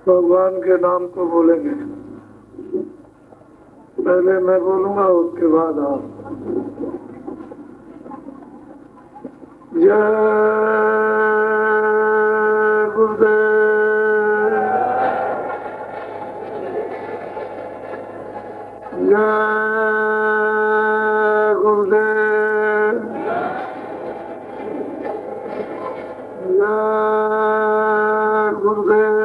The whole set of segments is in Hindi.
भगवान के नाम को बोलेंगे। पहले मैं बोलूंगा, उसके बाद आप। जय गुरुदेव, जय गुरुदेव, जय गुरुदेव,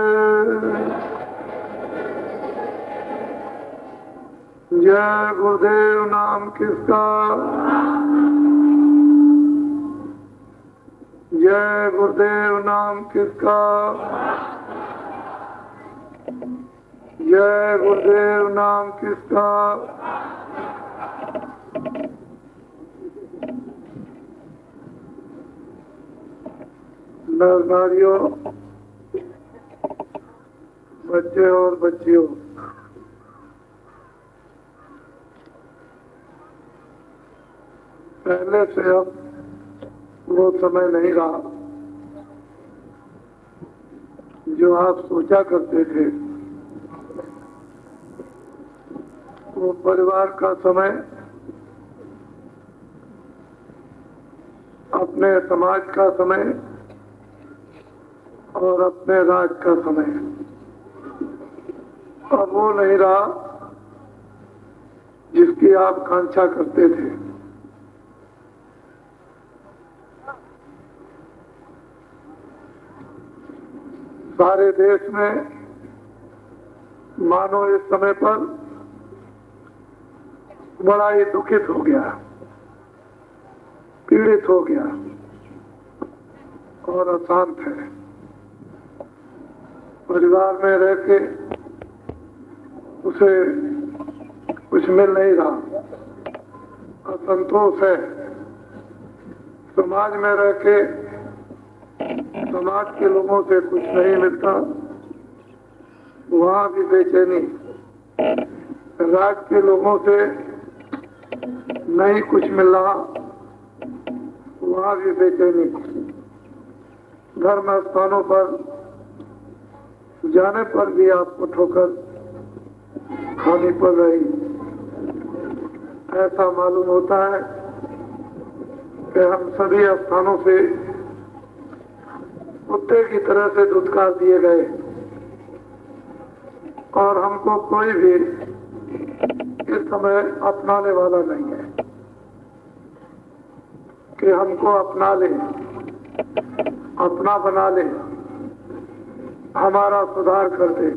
जय गुरुदेव। नाम किसका? जय गुरुदेव। नाम किसका? जय गुरुदेव। नाम किसका? नर नारियों, बच्चे और बच्चियों, पहले से अब वो समय नहीं रहा जो आप सोचा करते थे। वो परिवार का समय, अपने समाज का समय और अपने राज का समय, अब वो नहीं रहा जिसकी आप कांक्षा करते थे। सारे देश में मानो इस समय पर बड़ा ही दुखित हो गया, पीड़ित हो गया और अशांत है। परिवार में रह के उसे कुछ मिल नहीं रहा, असंतोष है। समाज में रह के समाज के लोगों से कुछ नहीं मिलता, वहां भी बेचैनी। राज्य के लोगों से नहीं कुछ मिल रहा, वहां भी बेचैनी। धर्म स्थानों पर जाने पर भी आपको ठोकर खानी पड़ रही। ऐसा मालूम होता है कि हम सभी स्थानों से कुत्ते की तरह से धुतकार दिए गए और हमको कोई भी इस समय अपनाने वाला नहीं है कि हमको अपना ले, अपना बना ले, हमारा सुधार कर दे,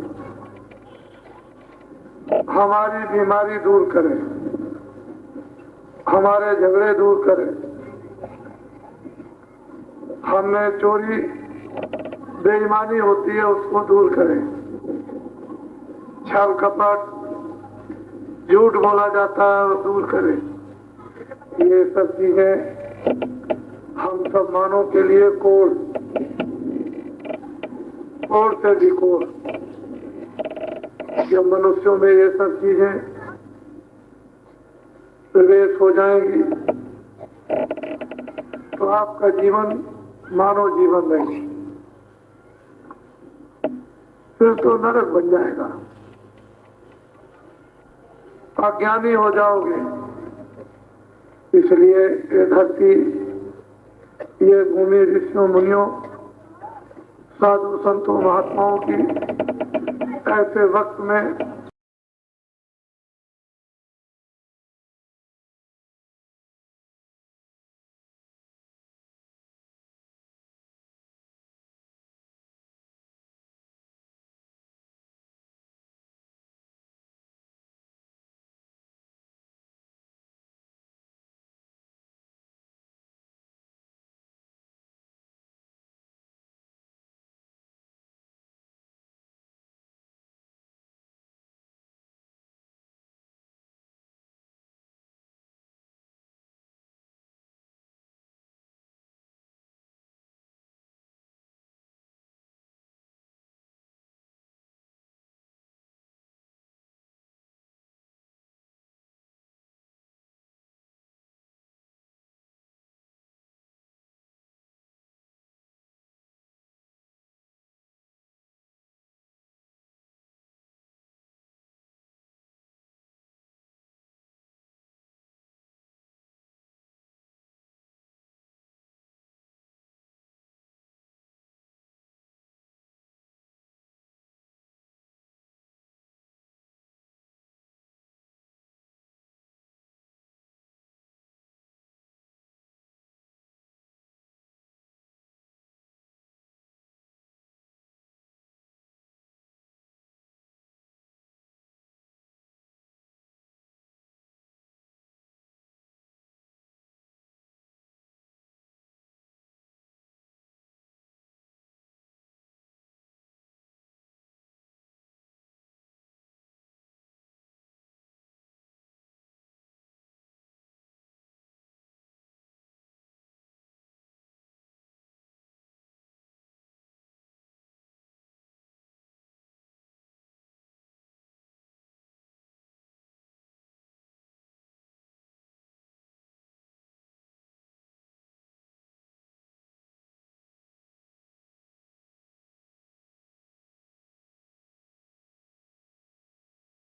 हमारी बीमारी दूर करे, हमारे झगड़े दूर करे, हमें चोरी बेईमानी होती है उसको दूर करें, छल कपट झूठ बोला जाता है वो दूर करें। ये सब चीजें हम सब मानव के लिए कोड़ से भी कोड़। जब मनुष्यों में ये सब चीजें प्रवेश हो जाएंगी तो आपका जीवन मानव जीवन नहीं, फिर तो नरक बन जाएगा, अज्ञानी हो जाओगे। इसलिए ये धरती, ये भूमि ऋषियों मुनियों साधु संतों महात्माओं की ऐसे वक्त में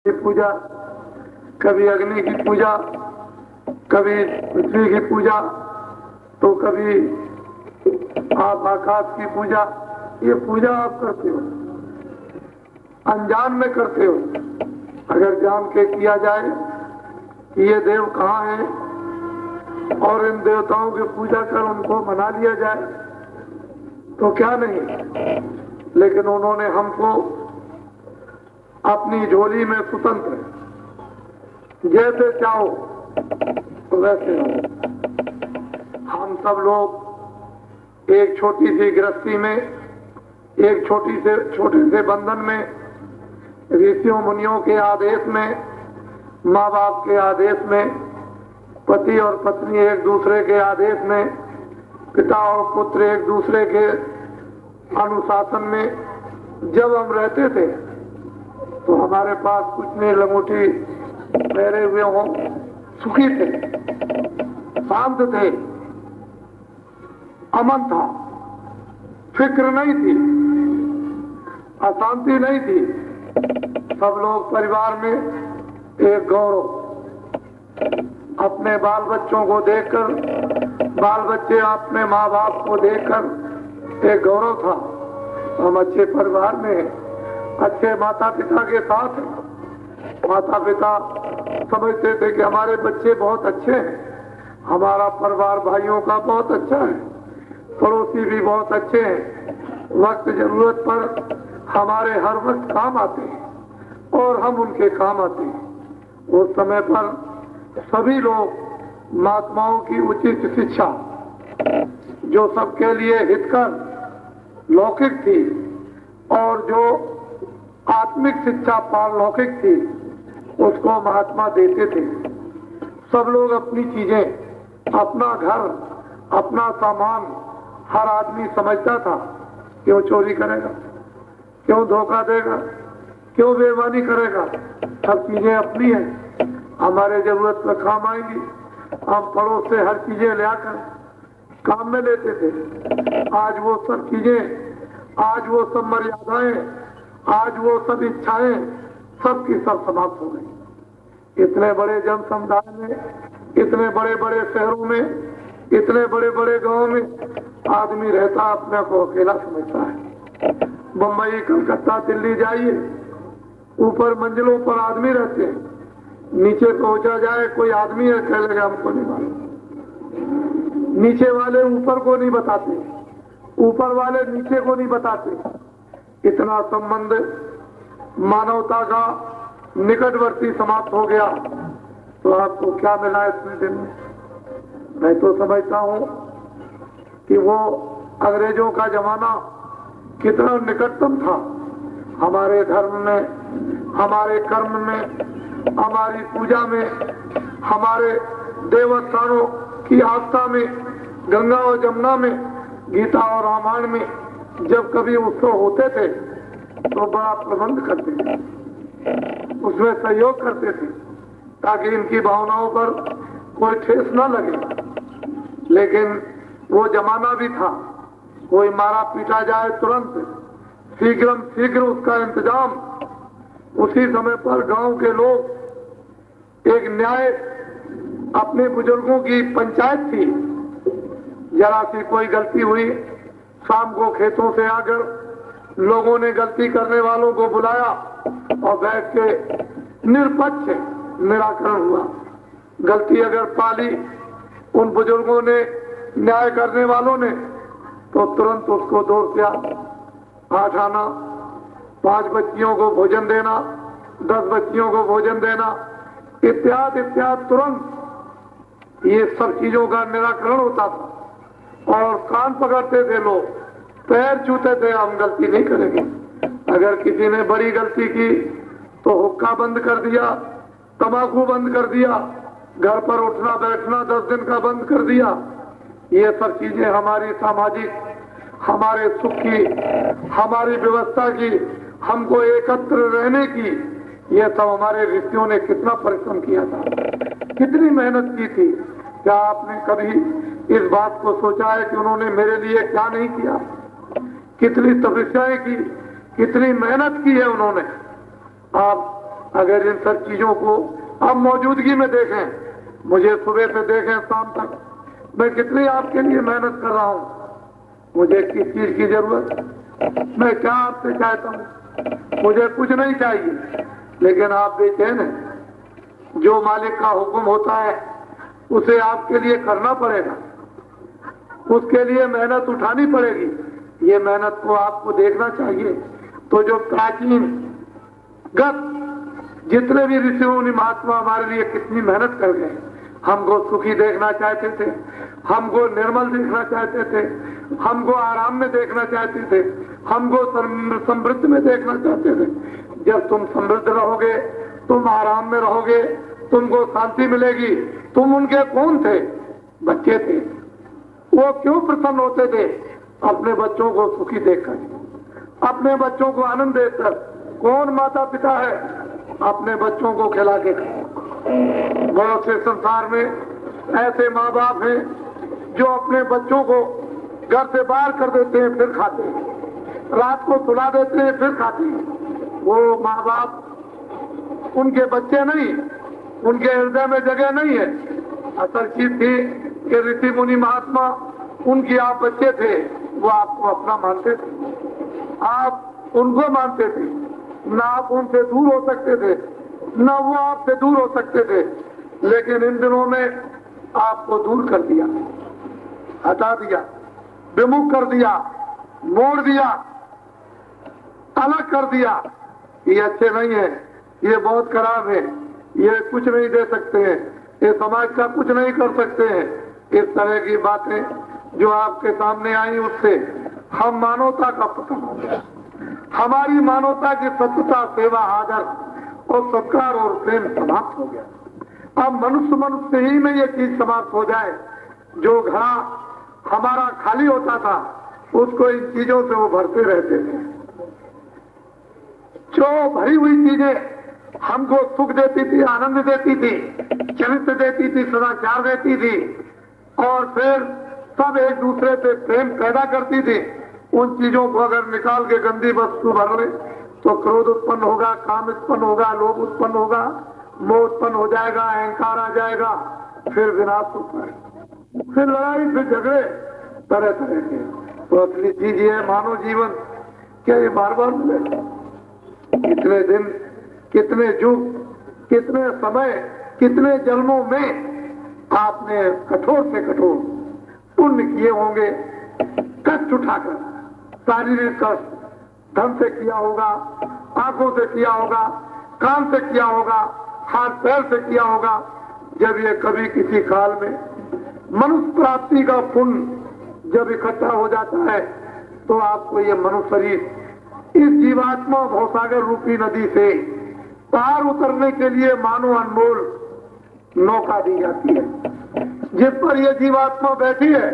की पूजा, कभी अग्नि की पूजा, कभी पृथ्वी की पूजा, तो कभी आप आकाश की पूजा। ये पूजा आप करते हो, अनजान में करते हो। अगर जान के किया जाए कि ये देव कहाँ हैं और इन देवताओं की पूजा कर उनको मना लिया जाए तो क्या नहीं। लेकिन उन्होंने हमको अपनी झोली में स्वतंत्र, जैसे चाहो वैसे हो। हम सब लोग एक छोटी सी गृहस्थी में, एक छोटे से बंधन में, ऋषियों मुनियों के आदेश में, माँ बाप के आदेश में, पति और पत्नी एक दूसरे के आदेश में, पिता और पुत्र एक दूसरे के अनुशासन में जब हम रहते थे तो हमारे पास कुछ नहीं, लंगोटी पहरे हुए हों, सुखी थे, शांत थे, अमन था, फिक्र नहीं थी, अशांति नहीं थी। सब लोग परिवार में एक गौरव, अपने बाल बच्चों को देखकर, बाल बच्चे अपने माँ बाप को देखकर एक गौरव था। हम अच्छे परिवार में, अच्छे माता पिता के साथ, माता पिता समझते थे कि हमारे बच्चे बहुत अच्छे हैं, हमारा परिवार भाइयों का बहुत अच्छा है, पड़ोसी भी बहुत अच्छे हैं, वक्त जरूरत पर हमारे हर वक्त काम आते हैं और हम उनके काम आते हैं। उस समय पर सभी लोग महात्माओं की उचित शिक्षा, जो सबके लिए हितकर लौकिक थी और जो आत्मिक शिक्षा पारलौकिक थी, उसको महात्मा देते थे। सब लोग अपनी चीजें, अपना घर, अपना सामान हर आदमी समझता था। क्यों चोरी करेगा, क्यों धोखा देगा, क्यों बेईमानी करेगा, सब चीजें अपनी हैं, हमारे जरूरत पर काम आएंगी। हम पड़ोस से हर चीजें ले आकर काम में लेते थे। आज वो सब चीजें, आज वो सब मर्यादाएं, आज वो सब इच्छाएं सब की सब समाप्त हो गई। इतने बड़े जन समुदाय में, इतने बड़े बड़े शहरों में, इतने बड़े बड़े गांवों में आदमी रहता अपने को अकेला समझता है। बम्बई, कलकत्ता, दिल्ली जाइए, ऊपर मंजिलों पर आदमी रहते हैं, नीचे पहुंचा जाए कोई आदमी है, कह लेगा हमको नहीं मालूम। नीचे वाले ऊपर को नहीं बताते, ऊपर वाले नीचे को नहीं बताते। इतना संबंध मानवता का निकटवर्ती समाप्त हो गया। तो आपको क्या मिला इतने दिन में? मैं तो समझता हूं कि वो अंग्रेजों का जमाना कितना निकटतम था हमारे धर्म में, हमारे कर्म में, हमारी पूजा में, हमारे देवस्थानों की आस्था में, गंगा और जमुना में, गीता और रामायण में जब कभी उत्सव होते थे तो बड़ा प्रबंध करते थे, उसमें सहयोग करते थे ताकि इनकी भावनाओं पर कोई ठेस न लगे। लेकिन वो जमाना भी था, कोई मारा पीटा जाए तुरंत शीघ्र उसका इंतजाम। उसी समय पर गांव के लोग एक न्याय, अपने बुजुर्गों की पंचायत थी, जरा सी कोई गलती हुई, शाम को खेतों से आकर लोगों ने गलती करने वालों को बुलाया और बैठ के निरपक्ष निराकरण हुआ। गलती अगर पाली उन बुजुर्गों ने, न्याय करने वालों ने, तो तुरंत उसको दौर से आठ आना, 5 बच्चियों को भोजन देना, 10 बच्चियों को भोजन देना, इत्यादि इत्यादि, तुरंत ये सब चीजों का निराकरण होता था। और कान पकड़ते थे लोग, पैर छूते थे, हम गलती नहीं करेंगे। अगर किसी ने बड़ी गलती की तो हुक्का बंद कर दिया, तंबाकू बंद कर दिया, घर पर उठना बैठना 10 दिन का बंद कर दिया। ये सब चीजें हमारी सामाजिक, हमारे सुख की, हमारी व्यवस्था की, हमको एकत्र रहने की, ये सब हमारे ऋषियों ने कितना परिश्रम किया था, कितनी मेहनत की थी। क्या आपने कभी इस बात को सोचा है कि उन्होंने मेरे लिए क्या नहीं किया? कितनी तपस्याएं की, कितनी मेहनत की है उन्होंने। आप अगर इन सब चीजों को अब मौजूदगी में देखें, मुझे सुबह से देखें शाम तक, मैं कितनी आपके लिए मेहनत कर रहा हूं, मुझे किस चीज की जरूरत, मैं क्या आपसे चाहता हूं, मुझे कुछ नहीं चाहिए, लेकिन आप बेचैन हैं। जो मालिक का हुक्म होता है उसे आपके लिए करना पड़ेगा, उसके लिए मेहनत उठानी पड़ेगी। ये मेहनत को आपको देखना चाहिए। तो जो प्राचीन गत जितने भी ऋषि मुनि महात्मा हमारे लिए कितनी मेहनत कर गए, हमको सुखी देखना चाहते थे, हमको निर्मल देखना चाहते थे, हमको आराम में देखना चाहते थे, हमको समृद्ध में देखना चाहते थे। जब तुम समृद्ध रहोगे, तुम आराम में रहोगे, तुमको शांति मिलेगी। तुम उनके कौन थे? बच्चे थे। वो क्यों प्रसन्न होते थे? अपने बच्चों को सुखी देखकर, अपने बच्चों को आनंद देकर। कौन माता पिता है? अपने बच्चों को खिला के। बहुत से संसार में ऐसे माँ बाप हैं जो अपने बच्चों को घर से बाहर कर देते हैं, फिर खाते हैं, रात को सुला देते हैं, फिर खाते हैं। वो माँ बाप उनके बच्चे नहीं, उनके हृदय में जगह नहीं है। असल चीज थी कि ऋषि मुनि महात्मा उनकी आप बच्चे थे, वो आपको अपना मानते थे, आप उनको मानते थे, ना आप उनसे दूर हो सकते थे, ना वो आपसे दूर हो सकते थे। लेकिन इन दिनों में आपको दूर कर दिया, हटा दिया, विमुख कर दिया, मोड़ दिया, अलग कर दिया। ये अच्छे नहीं है, ये बहुत खराब है, ये कुछ नहीं दे सकते हैं, ये समाज का कुछ नहीं कर सकते हैं। इस तरह की बातें जो आपके सामने आई, उससे हम मानवता का पतन हो गया। हमारी मानवता की सत्यता, सेवा, आदर और सत्कार और प्रेम समाप्त हो गया। अब मनुष्य ही में ये चीज समाप्त हो जाए। जो घड़ा हमारा खाली होता था, उसको इन चीजों से वो भरते रहते थे। जो भरी हुई चीजें हमको सुख देती थी, आनंद देती थी, चरित्र देती थी, सदाचार देती थी, और फिर सब एक दूसरे से प्रेम पैदा करती थी, उन चीजों को अगर निकाल के गंदी वस्तु भर ले तो क्रोध उत्पन्न होगा, काम उत्पन्न होगा, लोभ उत्पन्न होगा, मोह उत्पन्न हो जाएगा, अहंकार आ जाएगा, फिर विनाश होता है, फिर लड़ाई, फिर झगड़े तरह तरह के। तो असली चीज ये है मानव जीवन, क्या ये बार बार मिले? कितने दिन, कितने युग, कितने समय, कितने जन्मों में आपने कठोर से कठोर पुण्य किए होंगे, कष्ट उठाकर, शारीरिक कष्ट धन से किया होगा, आंखों से किया होगा, कान से किया होगा, हाथ पैर से किया होगा। जब ये कभी किसी काल में मनुष्य प्राप्ति का पुण्य जब इकट्ठा हो जाता है, तो आपको ये मनुष्य शरीर इस जीवात्मा भवसागर रूपी नदी से पार उतरने के लिए मानो अनमोल नौका दी जाती है, जिस पर यह जीवात्मा बैठी है।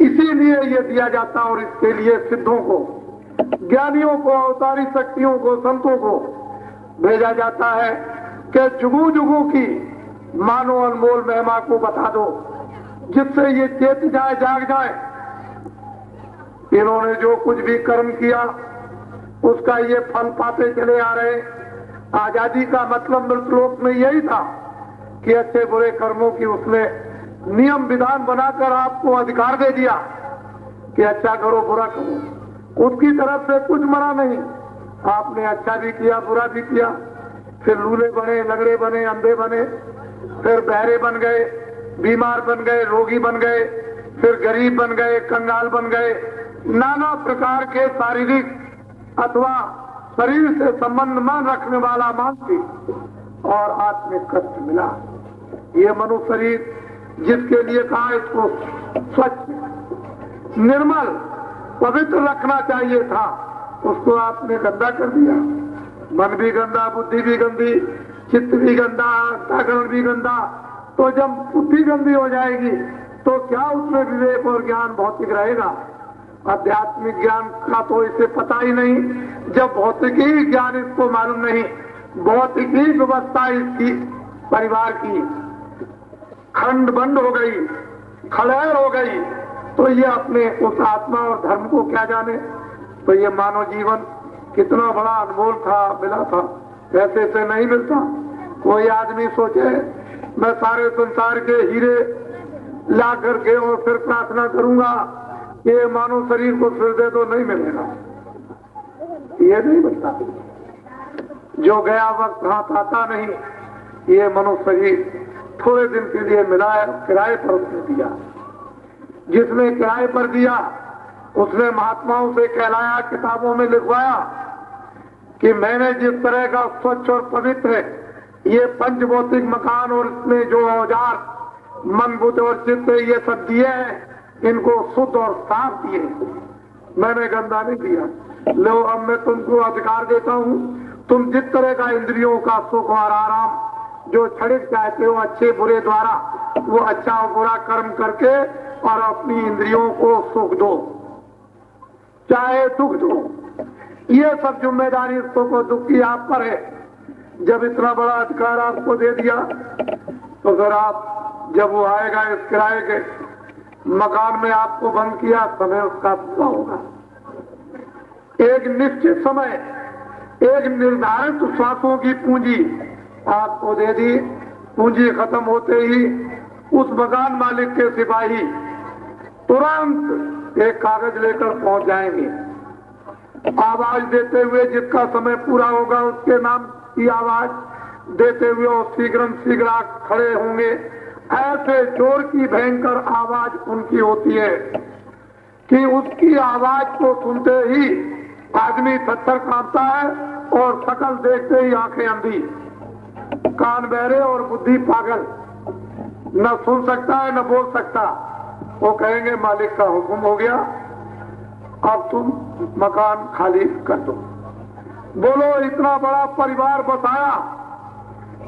इसीलिए ये दिया जाता और इसके लिए सिद्धों को, ज्ञानियों को, अवतारी शक्तियों को, संतों को भेजा जाता है कि जुगों जुगों की मानो अनमोल महिमा को बता दो, जिससे ये चेत जाए, जाग जाए। इन्होंने जो कुछ भी कर्म किया उसका ये फल पाते चले आ रहे। आजादी का मतलब मृतलोक में यही था कि अच्छे बुरे कर्मों की उसने नियम विधान बनाकर आपको अधिकार दे दिया कि अच्छा करो, बुरा करो। उसकी तरफ से कुछ मना नहीं। आपने अच्छा भी किया, बुरा भी किया, फिर लूले बने, लगड़े बने, अंधे बने, फिर बहरे बन गए, बीमार बन गए, रोगी बन गए, फिर गरीब बन गए, कंगाल बन गए। नाना प्रकार के शारीरिक अथवा शरीर से संबंध न रखने वाला मानसिक और आत्मिक कष्ट मिला। ये मनुष्य शरीर जिसके लिए कहा इसको स्वच्छ, निर्मल, पवित्र रखना चाहिए था, उसको आपने गंदा कर दिया। मन भी गंदा, बुद्धि भी गंदी, चित्त भी गंदा, अंतःकरण भी गंदा। तो जब बुद्धि गंदी हो जाएगी तो क्या उसमें विवेक और ज्ञान भौतिक रहेगा? आध्यात्मिक ज्ञान का तो इसे पता ही नहीं। जब भौतिकी ज्ञान इसको मालूम नहीं, भौतिकी व्यवस्था इसकी परिवार की खंड बंद हो गई, खलैर हो गई, तो ये अपने उस आत्मा और धर्म को क्या जाने। तो ये मानव जीवन कितना बड़ा अनमोल था, मिला था। पैसे से नहीं मिलता। कोई आदमी सोचे मैं सारे संसार के हीरे ला करके और फिर प्रार्थना करूंगा ये मानव शरीर को फिर दे दो, नहीं मिलेगा, ये नहीं मिलता। जो गया वक्त हाथ आता नहीं, ये मनुष्य शरीर थोड़े दिन के लिए मिला है, किराए पर उसने दिया। जिसने किराए पर दिया उसने महात्माओं से कहलाया, किताबों में लिखवाया कि मैंने जिस तरह का स्वच्छ और पवित्र ये पंचभौतिक मकान और इसमें जो औजार मन बुद्धि और चित्त ये सब दिए हैं, इनको शुद्ध और साफ दिए, मैंने गंदा नहीं दिया। लो अब मैं तुमको अधिकार देता हूं, तुम जिस तरह का इंद्रियों का सुख और आराम जो क्षणिक चाहते हो अच्छे बुरे द्वारा, वो अच्छा और बुरा कर्म करके और अपनी इंद्रियों को सुख दो चाहे दुख दो। ये सब जिम्मेदारी सुख और दुख की आप पर है। जब इतना बड़ा अधिकार आपको दे दिया तो फिर आप जब वो आएगा इस किराए के मकान में आपको बंद किया, समय उसका पूरा होगा। एक निश्चित समय एक निर्धारित श्वासों की पूंजी आपको दे दी। पूंजी खत्म होते ही उस मकान मालिक के सिपाही तुरंत एक कागज लेकर पहुंच जाएंगे, आवाज देते हुए, जिसका समय पूरा होगा उसके नाम की आवाज देते हुए और शीघ्र खड़े होंगे। ऐसे चोर की भयंकर आवाज उनकी होती है कि उसकी आवाज को सुनते ही आदमी थरथर कांपता है और शकल देखते ही आंखें अंधी, कान बहरे और बुद्धि पागल, न सुन सकता है न बोल सकता। वो कहेंगे मालिक का हुक्म हो गया, अब तुम मकान खाली कर दो। बोलो, इतना बड़ा परिवार बसाया,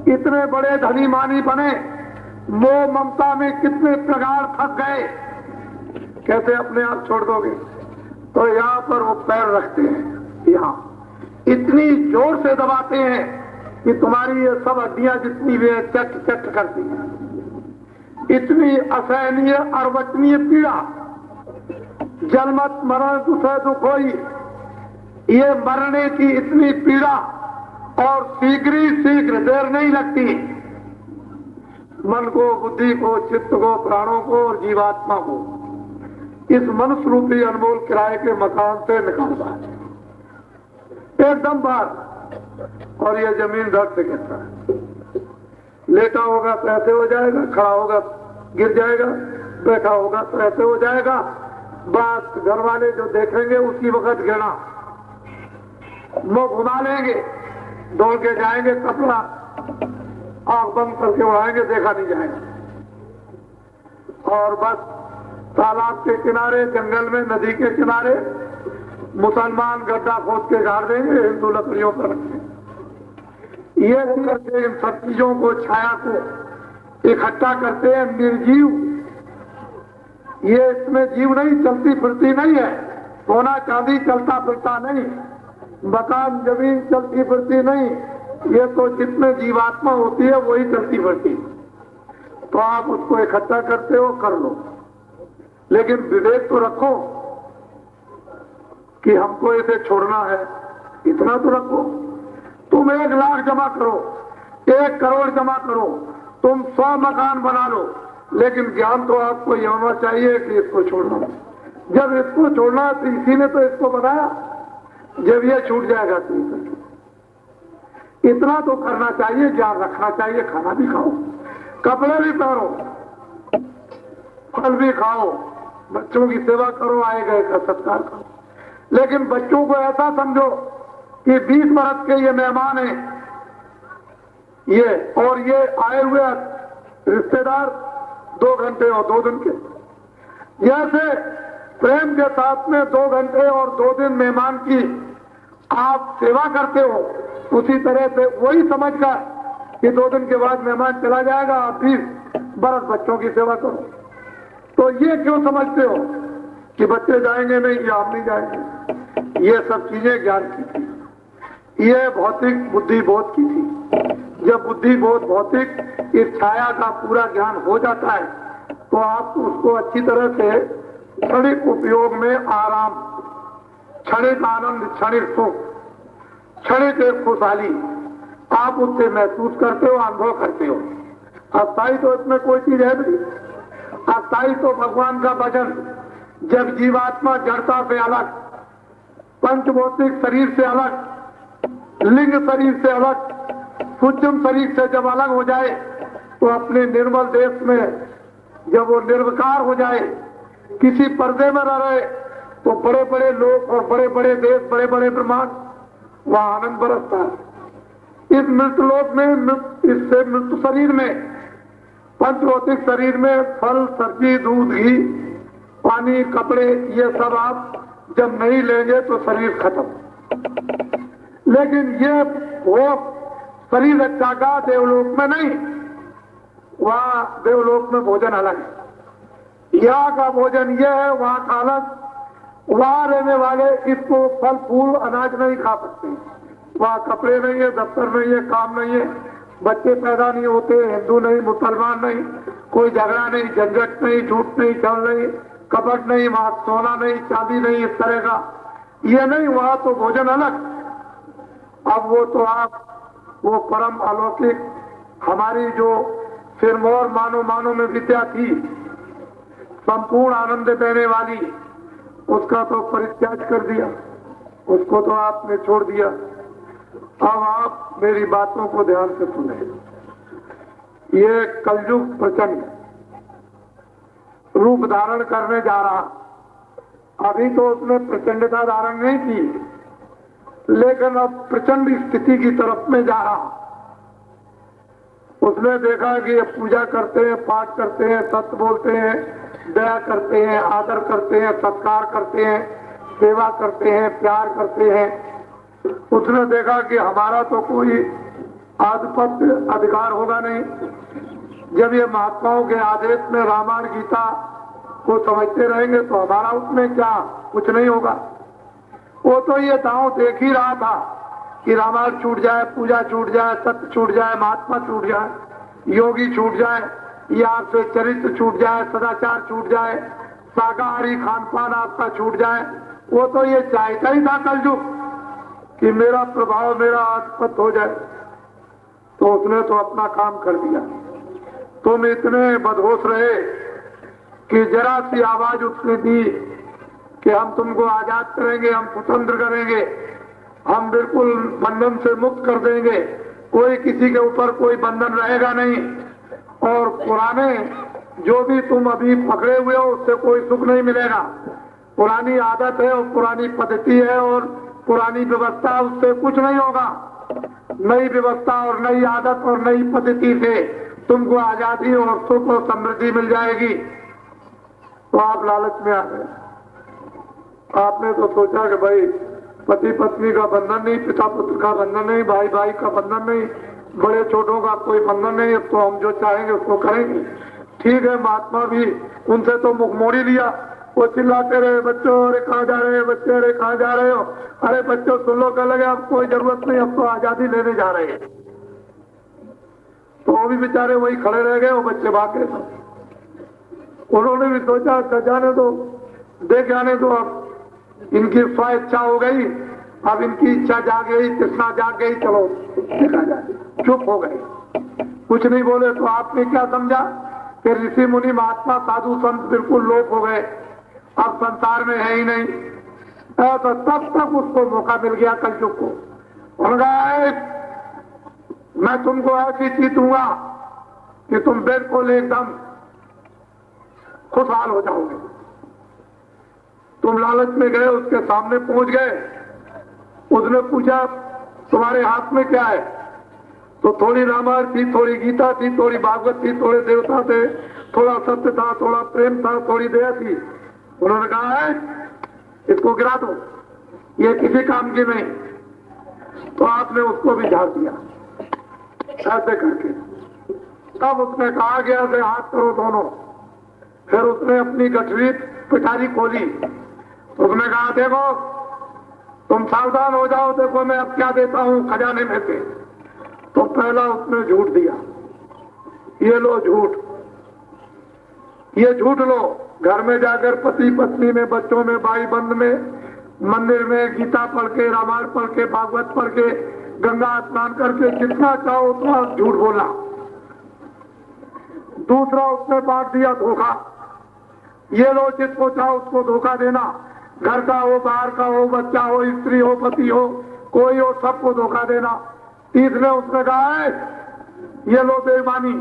इतने बड़े धनी मानी बने, मोह ममता में कितने प्रगाढ़ थक गए, कैसे अपने आप छोड़ दोगे? तो यहाँ पर वो पैर रखते हैं, यहाँ इतनी जोर से दबाते हैं कि तुम्हारी ये सब हड्डियां जितनी भी चट चट करती हैं। इतनी असहनीय अर्वचनीय पीड़ा, जन्मत मरण दुखे दुख होई, ये मरने की इतनी पीड़ा और शीघ्र देर नहीं लगती। मन को, बुद्धि को, चित्त को, प्राणों को और जीवात्मा को इस मनुष्य रूपी अनमोल किराए के मकान से निकालता है एकदम बाहर। और ये जमीन धड़ से गिरता है, लेटा होगा तो ऐसे हो जाएगा, खड़ा होगा गिर जाएगा, बैठा होगा तो ऐसे हो जाएगा। बात घर वाले जो देखेंगे उसी वक्त गिरना, मुंह घुमा लेंगे, दौड़ के जाएंगे, कपड़ा आंख बंद करके उड़ाएंगे, देखा नहीं जाएगा। और बस तालाब के किनारे, जंगल में, नदी के किनारे मुसलमान गड्ढा खोद के गाड़ देंगे, हिंदू लकड़ियों पर रखेंगे। ये करके इन सब चीजों को, छाया को इकट्ठा करते हैं। निर्जीव, ये इसमें जीव नहीं, चलती फिरती नहीं है। सोना चांदी चलता फिरता नहीं, मकान जमीन चलती फिरती नहीं, ये तो जितने जीवात्मा होती है वही चलती फिरती। तो आप उसको इकट्ठा करते हो, कर लो, लेकिन विवेक तो रखो कि हमको इसे छोड़ना है, इतना तो रखो। तुम 1 लाख जमा करो, 1 करोड़ जमा करो, तुम 100 मकान बना लो, लेकिन ज्ञान तो आपको यह होना चाहिए कि इसको छोड़ना। जब इसको छोड़ना है तो इसी ने तो इसको बनाया, जब ये छूट जाएगा तो इतना तो करना चाहिए, ज्ञान रखना चाहिए। खाना भी खाओ, कपड़े भी पहनो, फल भी खाओ, बच्चों की सेवा करो, आए गए का सत्कार करो। लेकिन बच्चों को ऐसा समझो कि 20 बरस के ये मेहमान हैं, ये और ये आए हुए रिश्तेदार 2 घंटे और 2 दिन के, जैसे प्रेम के साथ में 2 घंटे और 2 दिन मेहमान की आप सेवा करते हो, उसी तरह से वही समझकर कि 2 दिन के बाद मेहमान चला जाएगा, आप 20 बरस बच्चों की सेवा करो। तो ये क्यों समझते हो कि बच्चे जाएंगे नहीं या हम नहीं जाएंगे? ये सब चीजें ज्ञान की थी, ये भौतिक बुद्धि बोध की थी। जब बुद्धि बोध भौतिक इस छाया का पूरा ज्ञान हो जाता है तो आप उसको अच्छी तरह से क्षणिक उपयोग में आराम, क्षणिक आनंद, क्षणिक सुख, क्षणिक खुशहाली, आप उससे महसूस करते हो, अनुभव करते हो। अस्थाई तो इसमें कोई चीज है नहीं। अस्थाई तो भगवान का भजन, जब जीवात्मा जड़ता से अलग, पंचभौतिक शरीर से अलग, लिंग शरीर से अलग, सूक्ष्म शरीर से जब अलग हो जाए तो अपने निर्मल देश में जब वो निर्विकार हो जाए, किसी पर्दे में न रहे, तो बड़े बड़े लोग और बड़े बड़े देश, बड़े बड़े ब्रह्मांड, वहां आनंद बरसता है। इस मृत्यु लोक में, इससे मृत्यु शरीर में, पंचभौतिक शरीर में फल, सब्जी, दूध, घी, पानी, कपड़े, ये सब आप जब नहीं लेंगे तो शरीर खत्म। लेकिन ये वो शरीर रक्षा का देवलोक में नहीं, वहां देवलोक में भोजन अलग है। यहाँ का भोजन यह है, वहां का अलग। वहां रहने वाले इसको फल फूल अनाज नहीं खा सकते। वहां कपड़े नहीं है, दफ्तर नहीं है, काम नहीं है, बच्चे पैदा नहीं होते, हिंदू नहीं, मुसलमान नहीं, कोई झगड़ा नहीं, झंझट नहीं, झूठ नहीं, छल नहीं, कपट नहीं, वहां सोना नहीं, चांदी नहीं, इस तरह का ये नहीं। वहां तो भोजन अलग। अब वो तो आप वो परम अलौकिक हमारी जो सिरमौर मानो में विद्या थी, संपूर्ण आनंद देने वाली, उसका तो परित्याग कर दिया, उसको तो आपने छोड़ दिया। अब आप मेरी बातों को ध्यान से सुने। ये कलयुग प्रचंड रूप धारण करने जा रहा। अभी तो उसने प्रचंडता धारण नहीं की, लेकिन अब प्रचंड स्थिति की तरफ में जा रहा। उसने देखा कि ये पूजा करते हैं, पाठ करते हैं, सत्य बोलते हैं, दया करते हैं, आदर करते हैं, सत्कार करते हैं, सेवा करते हैं, प्यार करते हैं। उसने देखा कि हमारा तो कोई आधिपत्य अधिकार होगा नहीं। जब ये महात्माओं के आदेश में रामायण गीता को समझते रहेंगे तो हमारा उसमें क्या, कुछ नहीं होगा। वो तो ये दांव देख ही रहा था कि रामायण छूट जाए, पूजा छूट जाए, सत्य छूट जाए, महात्मा छूट जाए, योगी छूट जाए, या आपसे चरित्र छूट जाए, सदाचार छूट जाए, शाकाहारी खान पान आपका छूट जाए। वो तो ये चाहता ही था कलयुग कि मेरा प्रभाव, मेरा आधिपत्य हो जाए। तो उसने तो अपना काम कर दिया। तुम इतने बदहोश रहे कि जरा सी आवाज उसने दी कि हम तुमको आजाद करेंगे, हम स्वतंत्र करेंगे, हम बिल्कुल बंधन से मुक्त कर देंगे, कोई किसी के ऊपर कोई बंधन रहेगा नहीं, और पुराने जो भी तुम अभी पकड़े हुए हो उससे कोई सुख नहीं मिलेगा। पुरानी आदत है और पुरानी पद्धति है और पुरानी व्यवस्था, उससे कुछ नहीं होगा। नई व्यवस्था और नई आदत और नई पद्धति से तुमको आजादी और सुख और समृद्धि मिल जाएगी। तो आप लालच में आ गए। आपने तो सोचा कि भाई पति पत्नी का बंधन नहीं, पिता पुत्र का बंधन नहीं, भाई भाई का बंधन नहीं, बड़े छोटों का कोई बंधन नहीं, तो हम जो चाहेंगे उसको करेंगे। ठीक है, महात्मा भी उनसे तो मुख मोड़ी लिया। वो चिल्लाते रहे, बच्चों अरे कहाँ जा रहे हैं, बच्चे अरे कहाँ जा रहे हो, अरे बच्चों सुन लो, कह लगे अब कोई जरूरत नहीं, अब तो आजादी लेने जा रहे हैं। तो वो भी बेचारे वही खड़े रह गए, वो बच्चे भाग गए सब। उन्होंने भी सोचा अच्छा जाने दो, देख आने दो, अब इनकी स्व इच्छा हो गई, अब इनकी इच्छा जाग गई, तृष्णा जाग गई, चलो देखा जाए। चुप हो गए, कुछ नहीं बोले। तो आपने क्या समझा कि ऋषि मुनि महात्मा साधु संत बिल्कुल लोप हो गए, अब संसार में है ही नहीं। तो तब तक उसको मौका मिल गया कलयुग को। उन्होंने कहा मैं तुमको ऐसी चीज दूंगा कि तुम बिल्कुल एकदम खुशहाल हो जाओगे। तुम लालच में गए, उसके सामने पहुंच गए, उसने पूछा तुम्हारे हाथ में क्या है? तो थोड़ी रामायण थी, थोड़ी गीता थी, थोड़ी भागवत थी, थोड़े देवता थे, थोड़ा सत्य था, थोड़ा प्रेम था, थोड़ी दया थी। उन्होंने कहा है इसको गिरा दो, ये किसी काम की नहीं। तो आपने उसको भी झाड़ दिया ऐसे करके। तब उसने कहा गया से हाथ करो दोनों। फिर उसने अपनी गठरी पिटारी खोली, उसने कहा देखो तुम सावधान हो जाओ, देखो मैं अब क्या देता हूं खजाने में से। तो पहला उसने झूठ दिया, ये लो झूठ, ये झूठ लो। घर में जाकर पति पत्नी में, बच्चों में, भाई बंद में, मंदिर में गीता पढ़ के, रामायण पढ़ के, भागवत पढ़ के, गंगा स्नान करके जितना चाहो उतना झूठ बोलना। दूसरा उसने बांट दिया धोखा, ये लो जिसको चाहो उसको धोखा देना, घर का हो, बाहर का हो, बच्चा हो, स्त्री हो, पति हो, कोई हो, सबको धोखा देना। तीसरे उसने कहा है ये लो बेईमानी,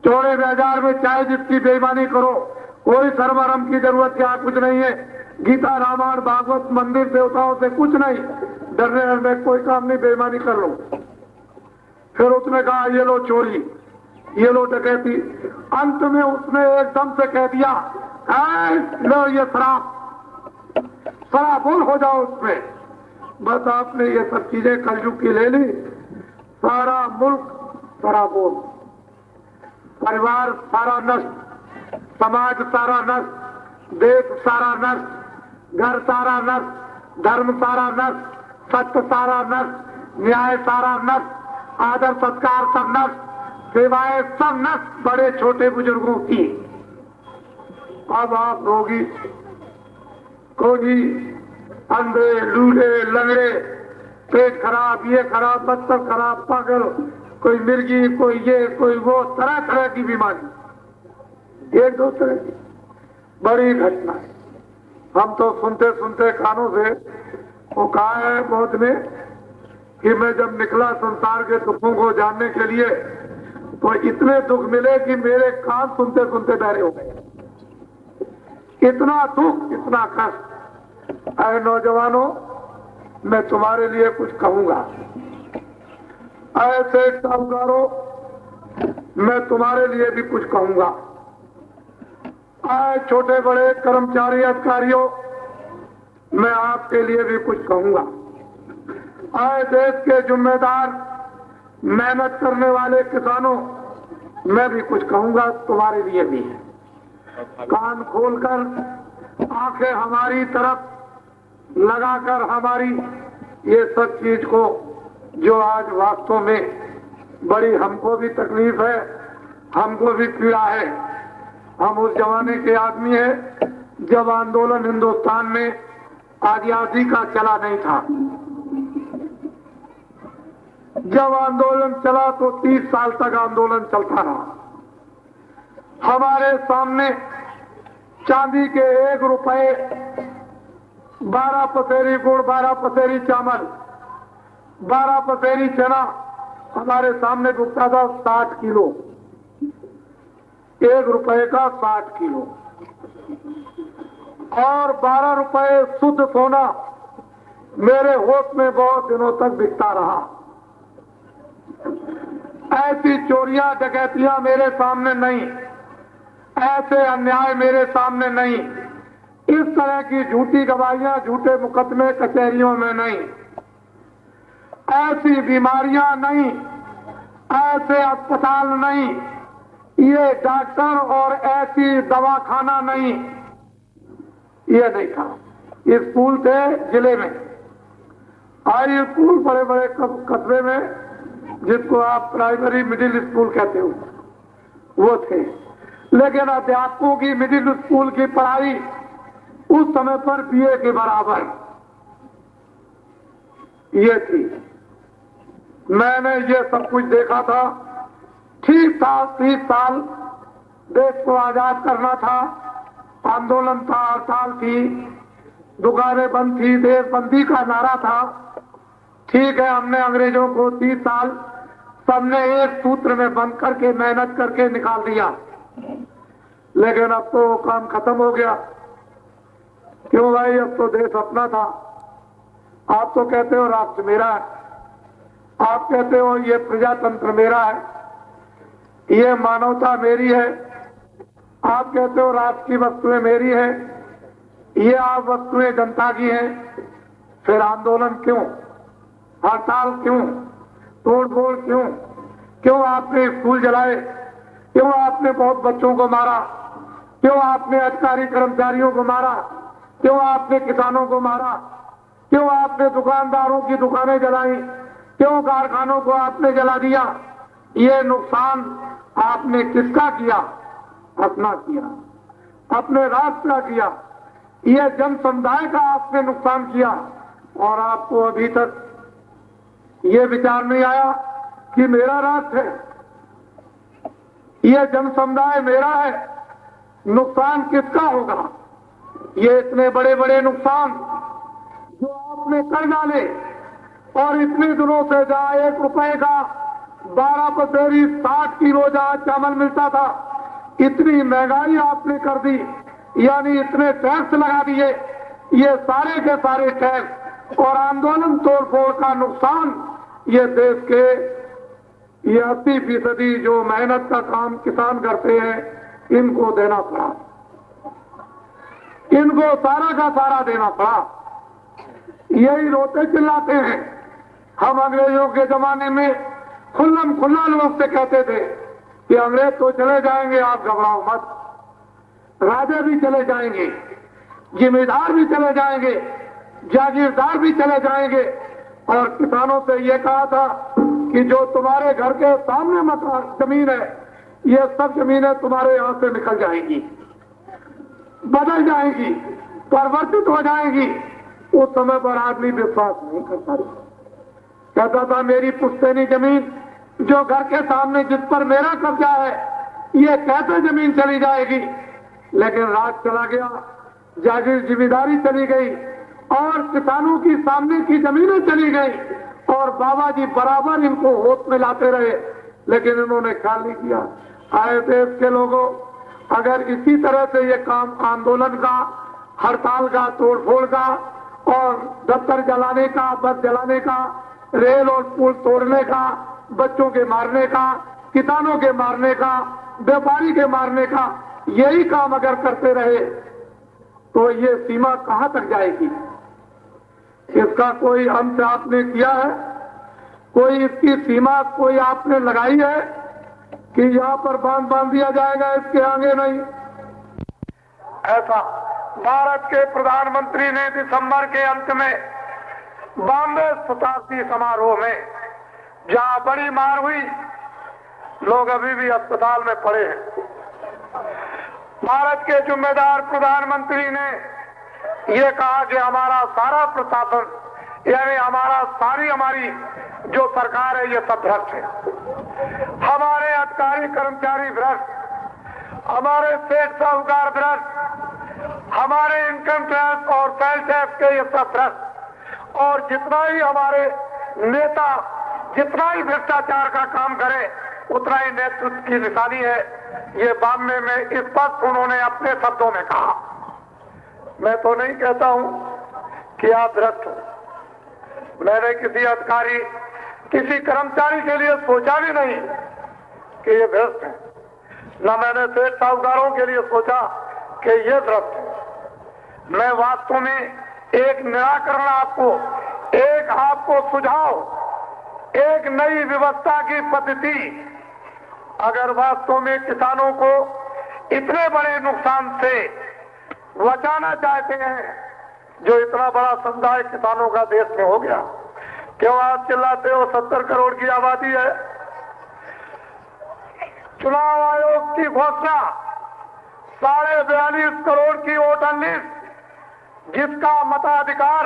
चौड़े बाजार में चाहे जिसकी बेईमानी करो, कोई शर्म की जरूरत क्या कुछ नहीं है। गीता, रामायण, भागवत, मंदिर, देवताओं से कुछ नहीं, डरने डरने कोई काम नहीं, बेईमानी कर लो। फिर उसने कहा ये लो चोरी, ये लो डकैती। अंत में उसने एकदम से कह दिया लो ये शराबोर हो जाओ उसमें। बस आपने ये सब चीजें कलयुग की ले ली, सारा मुल्क शराबोर, परिवार सारा नष्ट, समाज सारा नष्ट, देश सारा नष्ट, घर सारा नष्ट, धर्म सारा नष्ट, सत्य सारा नष्ट, न्याय सारा नष्ट, आदर सत्कार सब नष्ट, सेवाएं सब नष्ट, बड़े छोटे बुजुर्गों की। अब आप रोगी, कोई अंधे, लूढ़े, लंगड़े, पेट खराब, ये खराब, मस्तिष्क खराब, पागल, कोई मिर्गी, कोई ये, कोई वो, तरह तरह की बीमारी, एक दो तरह की बड़ी घटना। हम तो सुनते सुनते कानों से वो कहा है बहुत ने कि मैं जब निकला संसार के दुखों को जानने के लिए तो इतने दुख मिले कि मेरे कान सुनते सुनते बहरे हो गए। इतना दुख, इतना कष्ट। अरे नौजवानों, मैं तुम्हारे लिए कुछ कहूंगा। ऐसे साहूकारों, मैं तुम्हारे लिए भी कुछ कहूंगा। आए छोटे बड़े कर्मचारी अधिकारियों, मैं आपके लिए भी कुछ कहूंगा। आए देश के जिम्मेदार मेहनत करने वाले किसानों, मैं भी कुछ कहूंगा तुम्हारे लिए भी। कान खोलकर आंखें हमारी तरफ लगाकर हमारी ये सब चीज को, जो आज वास्तव में बड़ी हमको भी तकलीफ है, हमको भी पीड़ा है। हम उस जमाने के आदमी हैं जब आंदोलन हिंदुस्तान में आजादी का चला नहीं था। जब आंदोलन चला तो 30 साल तक आंदोलन चलता रहा। हमारे सामने चांदी के 1 रुपए, 12 पसेरी गुड़, 12 पसेरी चावल, 12 पसेरी चना हमारे सामने बिकता था 60 किलो, 1 रुपए का 60 किलो। और 12 रुपए शुद्ध सोना मेरे होश में बहुत दिनों तक बिकता रहा। ऐसी चोरियां डकैतियां मेरे सामने नहीं, ऐसे अन्याय मेरे सामने नहीं, इस तरह की झूठी गवाहियां, झूठे मुकदमे कचहरियों में नहीं, ऐसी बीमारियां नहीं, ऐसे अस्पताल नहीं, ये डॉक्टर और ऐसी दवाखाना नहीं, ये नहीं था। स्कूल थे जिले में, हाई स्कूल बड़े बड़े कस्बे में, जिसको आप प्राइमरी मिडिल स्कूल कहते हो, वो थे। लेकिन अध्यापकों की मिडिल स्कूल की पढ़ाई उस समय पर बीए के बराबर ये थी। मैंने ये सब कुछ देखा था। ठीक था, 30 साल देश को आजाद करना था, आंदोलन था, हड़ताल थी, दुकानें बंद थी, देशबंदी का नारा था। ठीक है, हमने अंग्रेजों को 30 साल सबने एक सूत्र में बंद करके मेहनत करके निकाल दिया। लेकिन अब तो काम खत्म हो गया। क्यों भाई, अब तो देश अपना था। आप तो कहते हो राष्ट्र मेरा है, आप कहते हो ये प्रजातंत्र मेरा है, ये मानवता मेरी है, आप कहते हो राष्ट्र की वस्तुएं मेरी है, ये आप वस्तुएं जनता की हैं। फिर आंदोलन क्यों, हड़ताल क्यों, तोड़फोड़ क्यों? क्यों आपने स्कूल जलाए? क्यों आपने बहुत बच्चों को मारा? क्यों आपने अधिकारी कर्मचारियों को मारा? क्यों आपने किसानों को मारा? क्यों आपने दुकानदारों की दुकानें जलाई? क्यों कारखानों को आपने जला दिया? ये नुकसान आपने किसका किया? अपना किया, अपने राष्ट्र का किया। ये जन समुदाय का आपने नुकसान किया। और आपको अभी तक ये विचार नहीं आया कि मेरा राष्ट्र है, ये जन समुदाय मेरा है, नुकसान किसका होगा। ये इतने बड़े बड़े नुकसान जो आपने कर डाले, और इतने दिनों से जहां 1 रुपए का 12 पसेरी 60 किलो जहां चावल मिलता था, इतनी महंगाई आपने कर दी, यानी इतने टैक्स लगा दिए। ये सारे के सारे टैक्स और आंदोलन तोड़फोड़ का नुकसान ये देश के ये 80% जो मेहनत का काम किसान करते हैं, इनको देना पड़ा, इनको सारा का सारा देना पड़ा। यही रोते चिल्लाते हैं। हम अंग्रेजों के जमाने में खुल्लम खुल्ला लोग से कहते थे कि अंग्रेज तो चले जाएंगे, आप घबराओ मत, राजा भी चले जाएंगे, जिम्मेदार भी चले जाएंगे, जागीरदार भी चले जाएंगे। और किसानों से ये कहा था कि जो तुम्हारे घर के सामने मकान जमीन है, ये सब जमीनें तुम्हारे यहां से निकल जाएंगी, बदल जाएंगी, परिवर्तित हो जाएंगी। उस समय पर आदमी विश्वास नहीं करता था, कहता था मेरी पुश्तैनी जमीन जो घर के सामने जिस पर मेरा कब्जा है, ये कैसे जमीन चली जाएगी। लेकिन राज चला गया, जागीर जिम्मेदारी चली गई, और किसानों की सामने की जमीनें चली गई, और बाबा जी बराबर इनको होश में लाते रहे, लेकिन इन्होंने ख्याल नहीं किया। आए देश के लोगों, अगर इसी तरह से ये काम आंदोलन का, हड़ताल का, तोड़फोड़ का, और दफ्तर जलाने का, बस जलाने का, रेल और पुल तोड़ने का, बच्चों के मारने का, किसानों के मारने का, व्यापारी के मारने का, यही काम अगर करते रहे तो ये सीमा कहां तक जाएगी। इसका कोई अंत आपने किया है? कोई इसकी सीमा कोई आपने लगाई है कि यहां पर बांध दिया जाएगा, इसके आगे नहीं? ऐसा भारत के प्रधानमंत्री ने दिसंबर के अंत में बॉम्बे शताब्दी समारोह में, जहां बड़ी मार हुई, लोग अभी भी अस्पताल में पड़े हैं, भारत के जिम्मेदार प्रधानमंत्री ने यह कहा कि हमारा सारा प्रशासन, यानी हमारी जो सरकार है, ये सब भ्रष्ट है। हमारे अधिकारी कर्मचारी भ्रष्ट, हमारे सेठ साहूकार भ्रष्ट, हमारे इनकम टैक्स और सेल टैक्स के ये सब भ्रष्ट, और जितना ही हमारे नेता जितना ही भ्रष्टाचार का काम करे, उतना ही नेतृत्व की निशानी है। ये बॉम्बे में स्पष्ट उन्होंने अपने शब्दों में कहा। मैं तो नहीं कहता हूं कि आप भ्रष्ट हो, मैंने किसी अधिकारी, किसी कर्मचारी के लिए सोचा भी नहीं कि ये भ्रष्ट है, न मैंने सेठ साहूकारों के लिए सोचा कि ये भ्रष्ट है। मैं वास्तव में एक निराकरण आपको सुझाव, एक नई व्यवस्था की पद्धति, अगर वास्तव में किसानों को इतने बड़े नुकसान से बचाना चाहते हैं, जो इतना बड़ा समुदाय किसानों का देश में हो गया। क्यों आप चिल्लाते हो? 70 करोड़ की आबादी है। चुनाव आयोग की घोषणा 42.5 करोड़ की वोटर लिस्ट, जिसका मताधिकार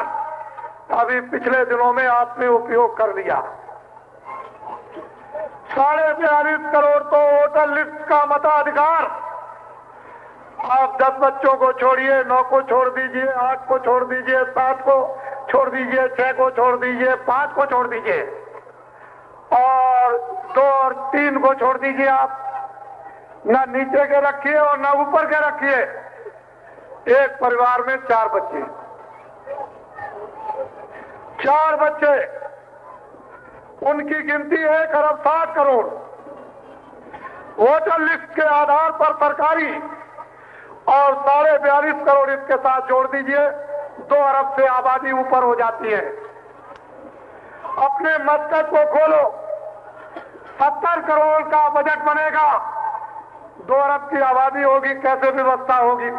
अभी पिछले दिनों में आपने उपयोग कर लिया। 42.5 करोड़ तो वोटर लिस्ट का मताधिकार, आप 10 बच्चों को छोड़िए, 9 को छोड़ दीजिए, 8 को छोड़ दीजिए, 7 को छोड़ दीजिए, 6 को छोड़ दीजिए, 5 को छोड़ दीजिए, और 2 और 3 को छोड़ दीजिए। आप न नीचे के रखिए और न ऊपर के रखिए। एक परिवार में 4 बच्चे, 4 बच्चे, उनकी गिनती है 1 अरब 60 करोड़। वोटर लिस्ट के आधार पर सरकारी, और 42.5 करोड़ इसके साथ जोड़ दीजिए, 2 अरब से आबादी ऊपर हो जाती है। अपने मस्कट को खोलो, 70 करोड़ का बजट बनेगा, 2 अरब की आबादी होगी, कैसे व्यवस्था होगी?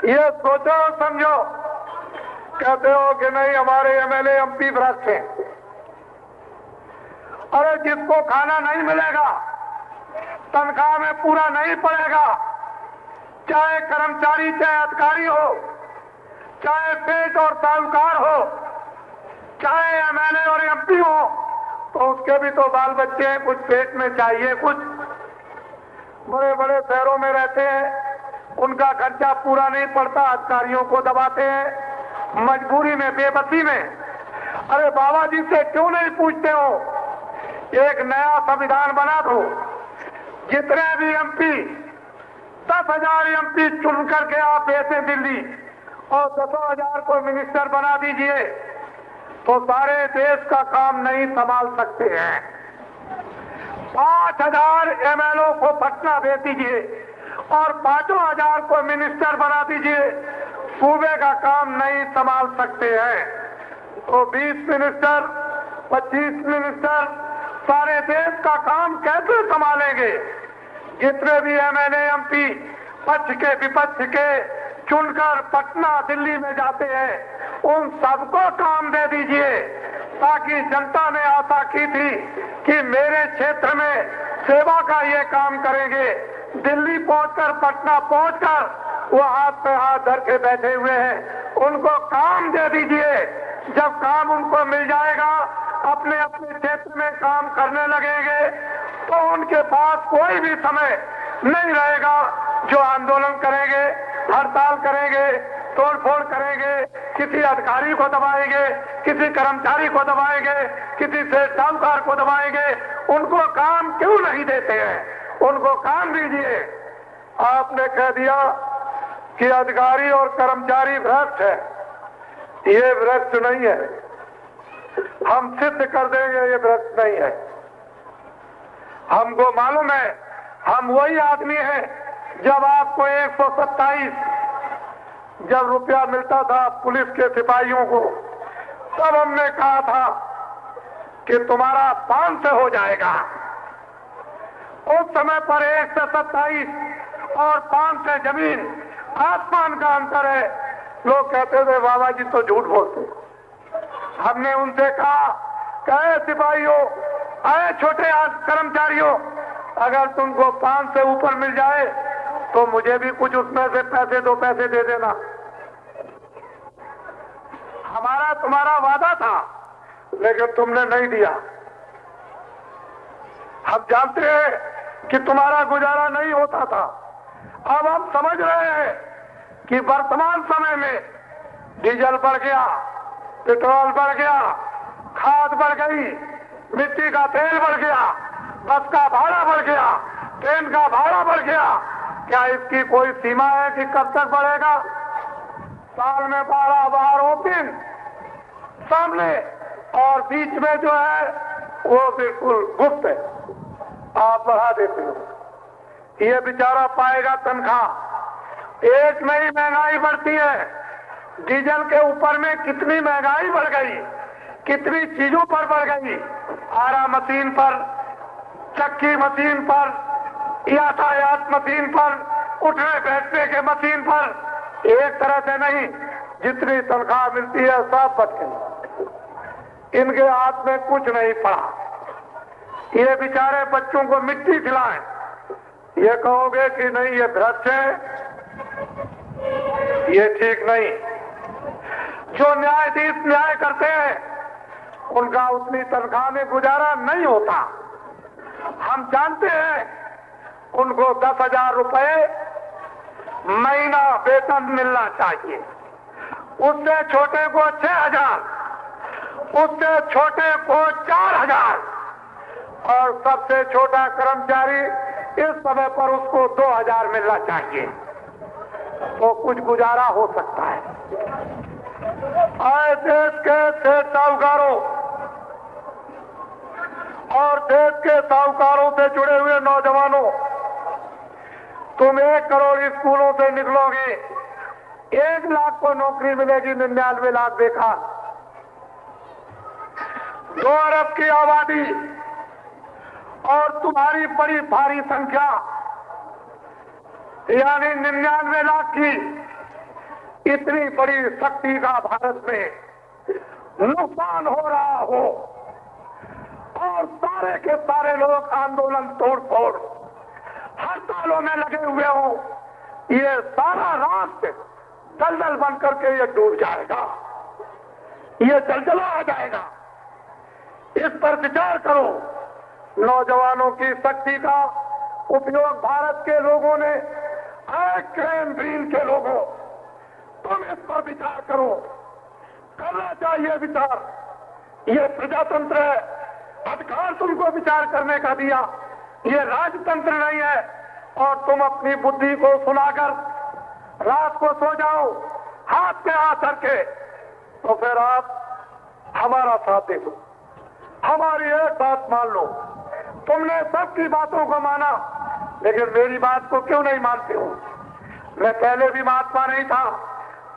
ये सोचो और समझो। कहते हो कि नहीं हमारे एमएलए एमपी भ्रष्ट हैं। अरे जिसको खाना नहीं मिलेगा, तनख्वाह में पूरा नहीं पड़ेगा, चाहे कर्मचारी, चाहे अधिकारी हो, चाहे सेठ और साहूकार हो, चाहे एमएलए और एमपी हो तो उसके भी तो बाल बच्चे हैं, कुछ पेट में चाहिए कुछ। बड़े बड़े शहरों में रहते हैं, उनका खर्चा पूरा नहीं पड़ता, अधिकारियों को दबाते हैं मजबूरी में, बेबसी में। अरे बाबा जी से क्यों नहीं पूछते हो? एक नया संविधान बना दो, जितने भी एमपी 10,000 एमपी चुन करके आप भेजें दिल्ली और 10,000 को मिनिस्टर बना दीजिए तो सारे देश का काम नहीं संभाल सकते हैं। 5,000 एमएलओ को पटना भेज दीजिए और 5,000 को मिनिस्टर बना दीजिए, सूबे का काम नहीं संभाल सकते हैं। तो 20 मिनिस्टर, 25 मिनिस्टर सारे देश का काम कैसे संभालेंगे? जितने भी एमएलए एमपी पक्ष के विपक्ष के चुनकर पटना दिल्ली में जाते हैं, उन सबको काम दे दीजिए, ताकि जनता ने आशा की थी कि मेरे क्षेत्र में सेवा का ये काम करेंगे। दिल्ली पहुंचकर, पटना पहुंचकर वो हाथ पे हाथ धर के बैठे हुए हैं, उनको काम दे दीजिए। जब काम उनको मिल जाएगा, अपने अपने क्षेत्र में काम करने लगेंगे, तो उनके पास कोई भी समय नहीं रहेगा जो आंदोलन करेंगे, हड़ताल करेंगे, तोड़फोड़ करेंगे, किसी अधिकारी को दबाएंगे, किसी कर्मचारी को दबाएंगे, किसी सेठ साहूकार को दबाएंगे। उनको काम क्यों नहीं देते हैं? उनको काम दीजिए। आपने कह दिया कि अधिकारी और कर्मचारी भ्रष्ट है। ये भ्रष्ट नहीं है, हम सिद्ध कर देंगे ये भ्रष्ट नहीं है। हमको मालूम है, हम वही आदमी हैं जब आपको 127 जब रुपया मिलता था पुलिस के सिपाहियों को, तब हमने कहा था कि तुम्हारा 500 हो जाएगा। उस समय पर 127 और 500 जमीन आसमान का अंतर है। लोग कहते थे बाबा जी तो झूठ बोलते। हमने उनसे कहा, कहे सिपाहियों, आए छोटे कर्मचारियों, अगर तुमको 5 से ऊपर मिल जाए तो मुझे भी कुछ उसमें से पैसे दे देना। हमारा तुम्हारा वादा था, लेकिन तुमने नहीं दिया। हम जानते हैं कि तुम्हारा गुजारा नहीं होता था। अब हम समझ रहे हैं कि वर्तमान समय में डीजल बढ़ गया, पेट्रोल बढ़ गया, खाद बढ़ गई, मिट्टी का तेल बढ़ गया, बस का भाड़ा बढ़ गया, ट्रेन का भाड़ा बढ़ गया। क्या इसकी कोई सीमा है कि कब तक बढ़ेगा? साल में 12 बार ओपन सामने, और बीच में जो है वो बिल्कुल गुप्त है, आप बढ़ा देते हो। ये बेचारा पाएगा तनख्वाह। एक नई महंगाई बढ़ती है, डीजल के ऊपर में कितनी महंगाई बढ़ गई, कितनी चीजों पर बढ़ गई। आरा मशीन पर, चक्की मशीन पर, यातायात मशीन पर, उठने बैठने के मशीन पर, एक तरह से नहीं, जितनी तनख्वाह मिलती है सब बच गई। इनके हाथ में कुछ नहीं पड़ा। ये बेचारे बच्चों को मिट्टी खिलाएं, ये कहोगे कि नहीं ये भ्रष्ट है, ये ठीक नहीं। जो न्यायाधीश न्याय करते हैं उनका उतनी तनख्वाह में गुजारा नहीं होता। हम जानते हैं उनको 10,000 रुपए महीना वेतन मिलना चाहिए, उससे छोटे को 6,000, उससे छोटे को 4,000, और सबसे छोटा कर्मचारी इस समय पर उसको 2,000 मिलना चाहिए, तो कुछ गुजारा हो सकता है। आए देश के सेठ साहूकारों और देश के साहूकारों से जुड़े हुए नौजवानों, तुम 1 करोड़ स्कूलों से निकलोगे, 1 लाख को नौकरी मिलेगी, 99 लाख बेकार। 2 अरब की आबादी और तुम्हारी बड़ी भारी संख्या यानी 99 लाख की इतनी बड़ी शक्ति का भारत में नुकसान हो रहा हो और सारे के सारे लोग आंदोलन तोड़-फोड़ हड़तालों में लगे हुए हो, ये सारा राष्ट्र दलदल बन करके ये डूब जाएगा। ये जलजला आ जाएगा। इस पर विचार करो। नौजवानों की शक्ति का उपयोग भारत के लोगों ने, क्रेमलिन के लोगों, तुम इस पर विचार करो। करना चाहिए विचार। ये प्रजातंत्र है, अधिकार तुमको विचार करने का दिया। ये राजतंत्र नहीं है। और तुम अपनी बुद्धि को सुनाकर रात को सो जाओ हाथ में हाथ रखे, तो फिर आप हमारा साथ दे दो, हमारी एक बात मान लो। तुमने सबकी बातों को माना, लेकिन मेरी बात को क्यों नहीं मानते हो? मैं पहले भी महात्मा नहीं था,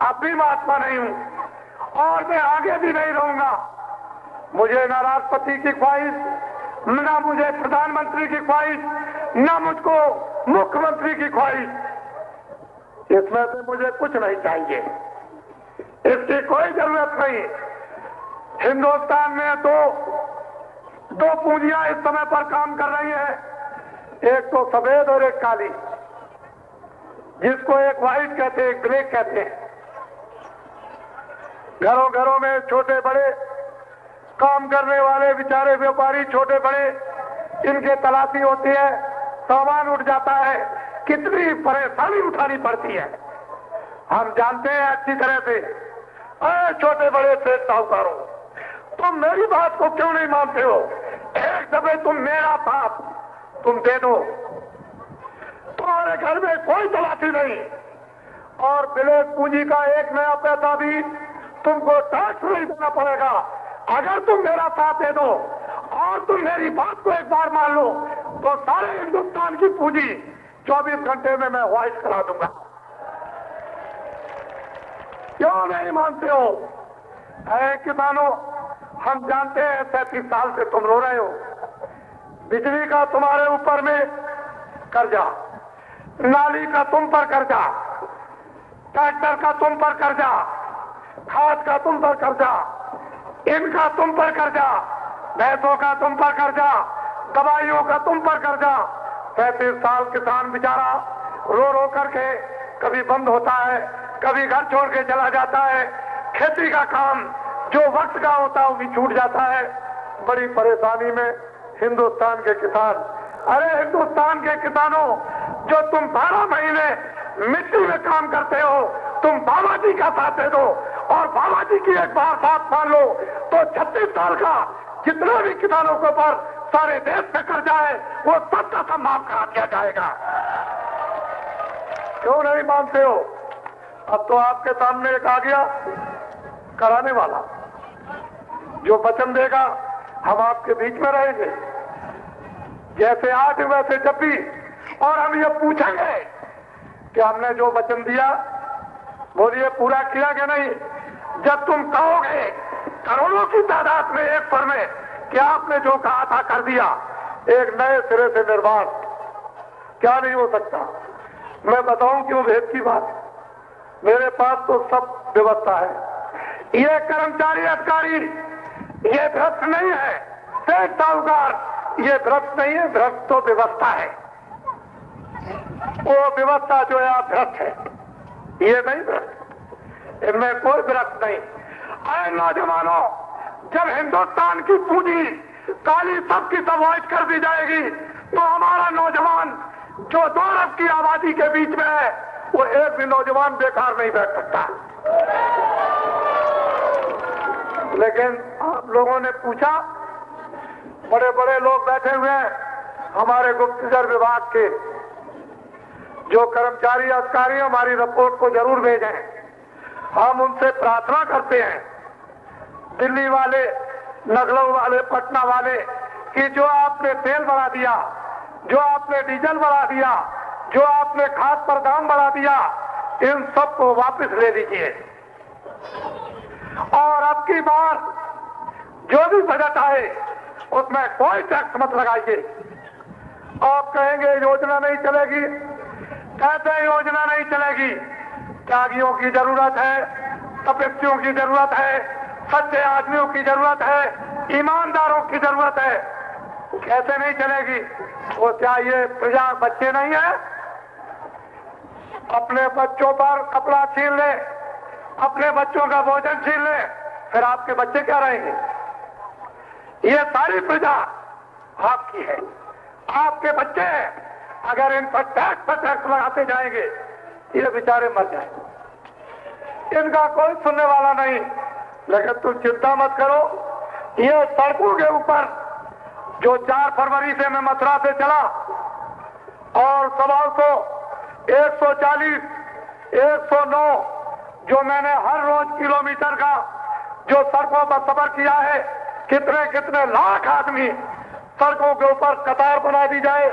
अब भी महात्मा नहीं हूं, और मैं आगे भी नहीं रहूंगा। मुझे न राष्ट्रपति की ख्वाहिश, न मुझे प्रधानमंत्री की ख्वाहिश, न मुझको मुख्यमंत्री की ख्वाहिश। इसमें से मुझे कुछ नहीं चाहिए, इसकी कोई जरूरत नहीं। हिंदुस्तान में दो पूंजियां इस समय पर काम कर रही हैं, एक तो सफेद और एक काली, जिसको एक व्हाइट कहते हैं, एक ब्लैक कहते हैं। घरों घरों में छोटे बड़े काम करने वाले बेचारे व्यापारी, छोटे बड़े, इनके तलाशी होती है, सामान उठ जाता है, कितनी परेशानी उठानी पड़ती है हम जानते हैं अच्छी तरह से। अरे छोटे बड़े सेठ साहूकारों, तुम मेरी बात को क्यों नहीं मानते हो? एक दफे तुम मेरा साथ तुम दे दो, तुम्हारे घर में कोई तलाशी नहीं, और ब्लैक पूंजी का एक नया पैसा भी तुमको टैक्स नहीं देना पड़ेगा। अगर तुम मेरा साथ दे दो और तुम मेरी बात को एक बार मान लो, तो सारे हिंदुस्तान की पूंजी 24 घंटे में मैं व्हाइट करा दूंगा। क्यों नहीं मानते हो? किसानों, हम जानते हैं 37 साल से तुम रो रहे हो। बिजली का तुम्हारे ऊपर में कर्जा, नाली का तुम पर कर्जा, ट्रैक्टर का तुम पर कर्जा, खाद का तुम पर कर्जा, इनका तुम पर कर्जा, भैंसों का तुम पर कर्जा, दवाइयों का तुम पर कर्जा। 35 साल किसान बेचारा रो रो करके कभी बंद होता है, कभी घर छोड़ के चला जाता है, खेती का काम जो वक्त का होता है वो भी छूट जाता है। बड़ी परेशानी में हिंदुस्तान के किसान। अरे हिंदुस्तान के किसानों, जो तुम 12 महीने मिट्टी में काम करते हो, तुम बाबा जी का साथ दे दो और बाबा जी की एक बार बात मान लो, तो 36 साल का जितने भी किसानों के ऊपर सारे देश में कर्जा है, वो सबका सब माफ करा दिया जाएगा। क्यों नहीं मानते हो? अब तो आपके सामने एक आ गया कराने वाला, जो वचन देगा हम आपके बीच में रहेंगे, जैसे आज वैसे जब भी। और हम ये पूछेंगे कि हमने जो वचन दिया, बोलिए पूरा किया कि नहीं? जब तुम कहोगे करोड़ों की तादाद में एक पर में कि आपने जो कहा था कर दिया, एक नए सिरे से निर्माण क्या नहीं हो सकता? मैं बताऊं क्यों भेद की बात? मेरे पास तो सब व्यवस्था है। ये कर्मचारी अधिकारी ये भ्रष्ट नहीं है, सेठ साहूकार ये भ्रष्ट नहीं है, भ्रष्ट तो व्यवस्था है। वो व्यवस्था जो है भ्रष्ट है, ये नहीं भ्रष्ट, इनमें कोई भ्रष्ट नहीं। अरे नौजवानों, जब हिंदुस्तान की पूंजी काली सबकी सब व्हाइट कर दी जाएगी, तो हमारा नौजवान जो 2 अरब की आबादी के बीच में है, वो एक भी नौजवान बेकार नहीं बैठ सकता। लेकिन आप लोगों ने पूछा, बड़े बड़े लोग बैठे हुए हैं हमारे गुप्तचर विभाग के, जो कर्मचारी अधिकारी हमारी रिपोर्ट को जरूर भेजें। हम उनसे प्रार्थना करते हैं, दिल्ली वाले, लखनऊ वाले, पटना वाले, कि जो आपने तेल बढ़ा दिया, जो आपने डीजल बढ़ा दिया, जो आपने खाद पर दाम बढ़ा दिया, इन सबको वापस ले लीजिए। और अब की बार जो भी बजट आए उसमें कोई टैक्स मत लगाइए। आप कहेंगे योजना नहीं चलेगी, कहते योजना नहीं चलेगी। त्यागियों की जरूरत है, तपस्वियों की जरूरत है, सच्चे आदमियों की जरूरत है, ईमानदारों की जरूरत है। कैसे नहीं चलेगी? वो क्या ये प्रजा बच्चे नहीं है? अपने बच्चों पर कपड़ा छीन ले, अपने बच्चों का भोजन छीन ले, फिर आपके बच्चे क्या रहेंगे? ये सारी प्रजा आपकी है, आपके बच्चे अगर इन पर टैक्स लगाते जाएंगे, ये बेचारे मर जाएंगे, इनका कोई सुनने वाला नहीं। लेकिन तुम चिंता मत करो, ये सड़कों के ऊपर जो 4 फरवरी से मैं मथुरा से चला और 125, 140, 109 जो मैंने हर रोज किलोमीटर का जो सड़कों पर सफर किया है, कितने कितने लाख आदमी सड़कों के ऊपर कतार बना दी जाए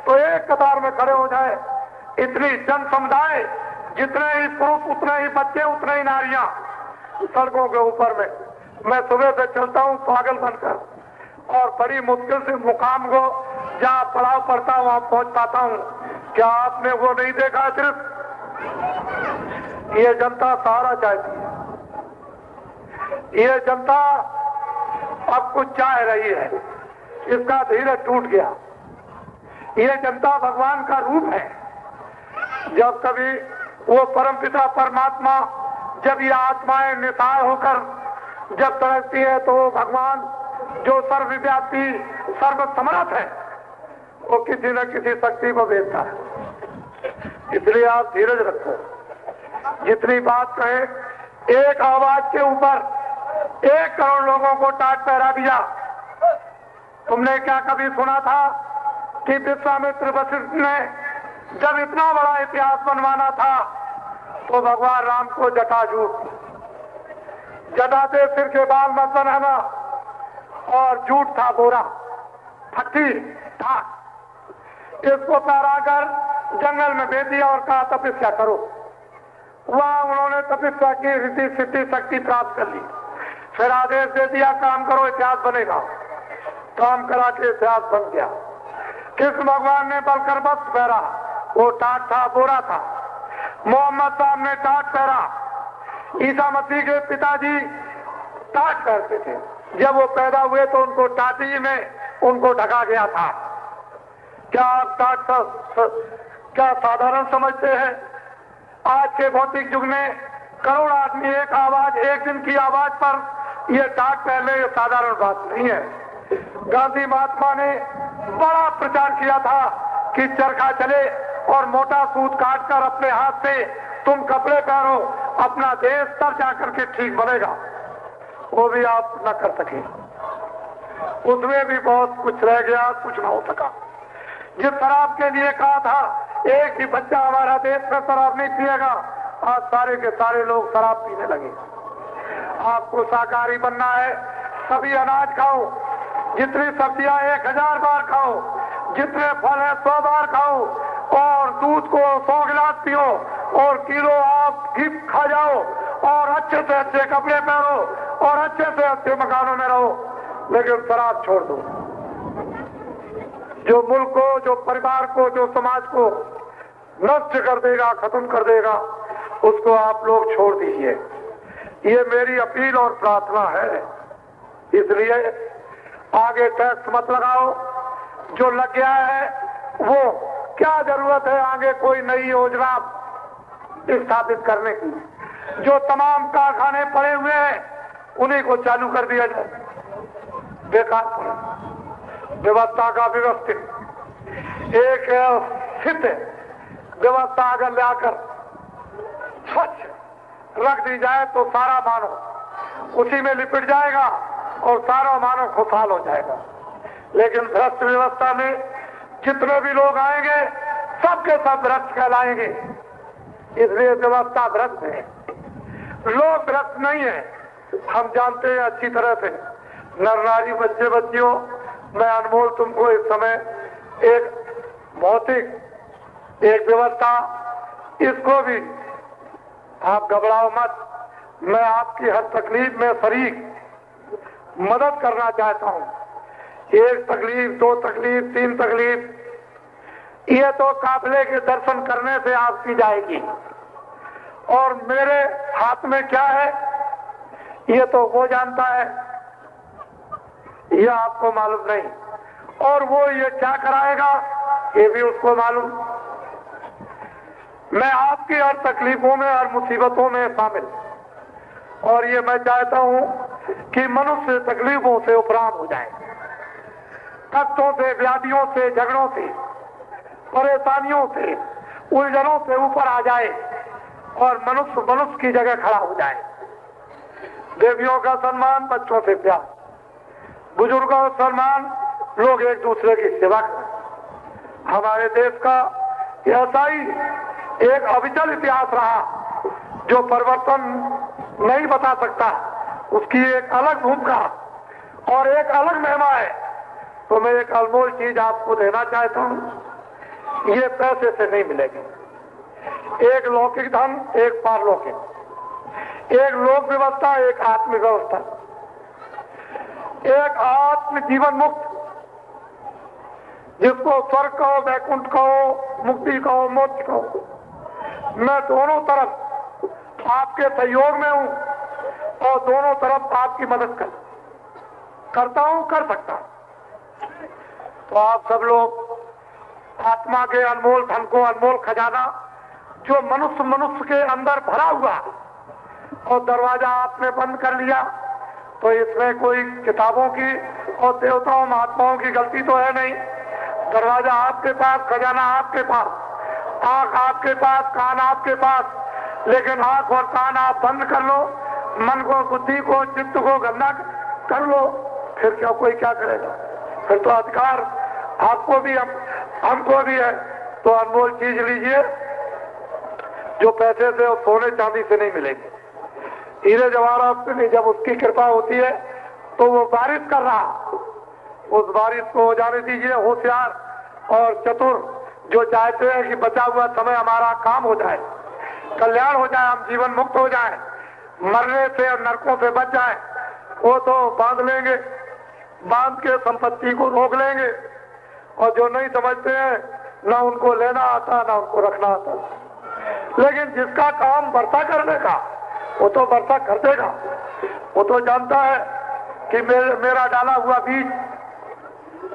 तो एक कतार में खड़े हो जाए, इतनी जन समुदाय, जितने ही पुरुष उतने ही बच्चे उतने ही नारियां सड़कों के ऊपर में मैं सुबह से चलता हूं पागल बनकर और बड़ी मुश्किल से मुकाम को जहां पड़ाव पड़ता हूं वहां पहुंच पाता हूं। क्या आपने वो नहीं देखा? सिर्फ ये जनता सहारा चाहती है, ये जनता अब कुछ चाह रही है, इसका धीरज टूट गया। ये जनता भगवान का रूप है। जब कभी वो परमपिता परमात्मा, जब ये आत्माएं निसाय होकर जब तड़पती है तो भगवान जो सर्वव्यापी सर्वसमर्थ है वो किसी न किसी शक्ति को भेजता है। इसलिए आप धीरज रखो। जितनी बात कहे, एक आवाज के ऊपर 1 करोड़ लोगों को टाट पहरा दिया। तुमने क्या कभी सुना था कि विश्वामित्र वशिष्ठ ने जब इतना बड़ा इतिहास बनवाना था तो भगवान राम को जटाजूट, जटाते सिर के बाल मत बनाना, और जूट था बोरा, फट्टी था, इसको पहराकर जंगल में भेज दिया और कहा तपस्या करो। वहां उन्होंने तपस्या की, रिद्धि सिद्धि शक्ति प्राप्त कर ली। फिर आदेश दे दिया काम करो इतिहास बनेगा। काम करा के इतिहास बन गया। कृष्ण भगवान ने बलकर वस्त्र पहरा, वो टाट था, बोरा था। मोहम्मद साहब ने टाट पहरा। ईसा मसीह के पिताजी टाट पहनते थे। जब वो पैदा हुए तो उनको टाटी में उनको ढका गया था। क्या आप टाट क्या साधारण समझते हैं? आज के भौतिक युग में करोड़ आदमी एक आवाज, एक दिन की आवाज पर ये टाट पहनने ये साधारण बात नहीं है। गांधी महात्मा ने बड़ा प्रचार किया था कि चरखा चले और मोटा सूत काटकर अपने हाथ से तुम कपड़े पहनो, अपना देश तब जाकर के ठीक बनेगा। वो भी आप न कर सके, उसमें भी बहुत कुछ रह गया, कुछ ना हो सका। जिस शराब के लिए कहा था एक ही बच्चा हमारा देश में शराब नहीं पिएगा, आज सारे के सारे लोग शराब पीने लगे। आपको शाकाहारी बनना है, सभी अनाज खाओ, जितनी सब्जियां 1000 बार खाओ, जितने फल है 100 बार खाओ, और दूध को 100 गिलास पियो, और किलो आप घी खा जाओ, और अच्छे से अच्छे कपड़े पहनो, और अच्छे से अच्छे मकानों में रहो, लेकिन शराब छोड़ दो। जो मुल्क को, जो परिवार को, जो समाज को नष्ट कर देगा, खत्म कर देगा, उसको आप लोग छोड़ दीजिए। ये मेरी अपील और प्रार्थना है। इसलिए आगे टैक्स मत लगाओ, जो लग गया है वो क्या जरूरत है आगे कोई नई योजना स्थापित करने की? जो तमाम कारखाने पड़े हुए हैं उन्हीं को चालू कर दिया जाए। बेकार व्यवस्था का व्यवस्थित एक स्थित व्यवस्था अगर लाकर स्वच्छ रख दी जाए तो सारा मानव उसी में लिपट जाएगा और सारा मानव खुशहाल हो जाएगा। लेकिन भ्रष्ट व्यवस्था में जितने भी लोग आएंगे सबके सब भ्रष्ट कहलाएंगे। इसलिए व्यवस्था भ्रष्ट है, लोग भ्रष्ट नहीं है। हम जानते हैं अच्छी तरह से। नर नारी बच्चे बच्चियों, मैं अनमोल तुमको इस समय एक भौतिक एक व्यवस्था, इसको भी आप घबराओ मत। मैं आपकी हर तकलीफ में शरीक मदद करना चाहता हूं। 1 तकलीफ, 2 तकलीफ, 3 तकलीफ, ये तो काफिले के दर्शन करने से आपकी जाएगी। और मेरे हाथ में क्या है ये तो वो जानता है, ये आपको मालूम नहीं। और वो ये क्या कराएगा ये भी उसको मालूम। मैं आपकी हर तकलीफों में, हर मुसीबतों में शामिल, और ये मैं चाहता हूं कि मनुष्य तकलीफों से उपराम हो जाए, कष्टों से, व्याधियों से, झगड़ों से, परेशानियों से, उलझनों से ऊपर आ जाए और मनुष्य मनुष्य की जगह खड़ा हो जाए। देवियों का सम्मान, बच्चों से प्यार, बुजुर्गों का सम्मान, लोग एक दूसरे की सेवा करें। हमारे देश का ऐसा ही एक अविचल इतिहास रहा जो परिवर्तन नहीं बता सकता, उसकी एक अलग भूमिका और एक अलग महिमा है। तो मैं एक अनमोल चीज आपको देना चाहता हूं, ये पैसे से नहीं मिलेगी। एक लौकिक धन, एक पारलौकिक, एक लोक व्यवस्था, एक आत्म व्यवस्था, एक आत्म जीवन मुक्त, जिसको स्वर्ग कहो, वैकुंठ कहो, मुक्ति कहो, मोक्ष कहो। मैं दोनों तरफ आपके सहयोग में हूं और दोनों तरफ आपकी मदद करता हूं, कर सकता हूं। तो आप सब लोग आत्मा के अनमोल धन को, अनमोल खजाना जो मनुष्य के अंदर भरा हुआ और दरवाजा आपने बंद कर लिया, तो इसमें कोई किताबों की और देवताओं महात्माओं की गलती तो है नहीं। दरवाजा आपके पास, खजाना आपके पास, आंख आपके पास, कान आपके पास, लेकिन आंख और कान आप बंद कर लो, मन को, बुद्धि को, चित्त को गंदा कर लो, फिर क्या कोई क्या करेगा? फिर तो अधिकार आपको भी, हमको भी है। तो अनमोल चीज लीजिए जो पैसे से और सोने चांदी से नहीं मिलेगी, हीरे जवाहरात से नहीं। जब उसकी कृपा होती है तो वो बारिश कर रहा, उस बारिश को हो जाने दीजिए। होशियार और चतुर जो चाहते हैं कि बचा हुआ समय हमारा काम हो जाए, कल्याण हो जाए, हम जीवन मुक्त हो जाए, मरने से और नरकों से बच जाए, वो तो बांध लेंगे, बांध के संपत्ति को रोक लेंगे। और जो नहीं समझते हैं, ना उनको लेना आता, ना उनको रखना आता। लेकिन जिसका काम वर्षा करने का, वो तो वर्षा कर देगा। वो तो जानता है कि मेरा डाला हुआ बीज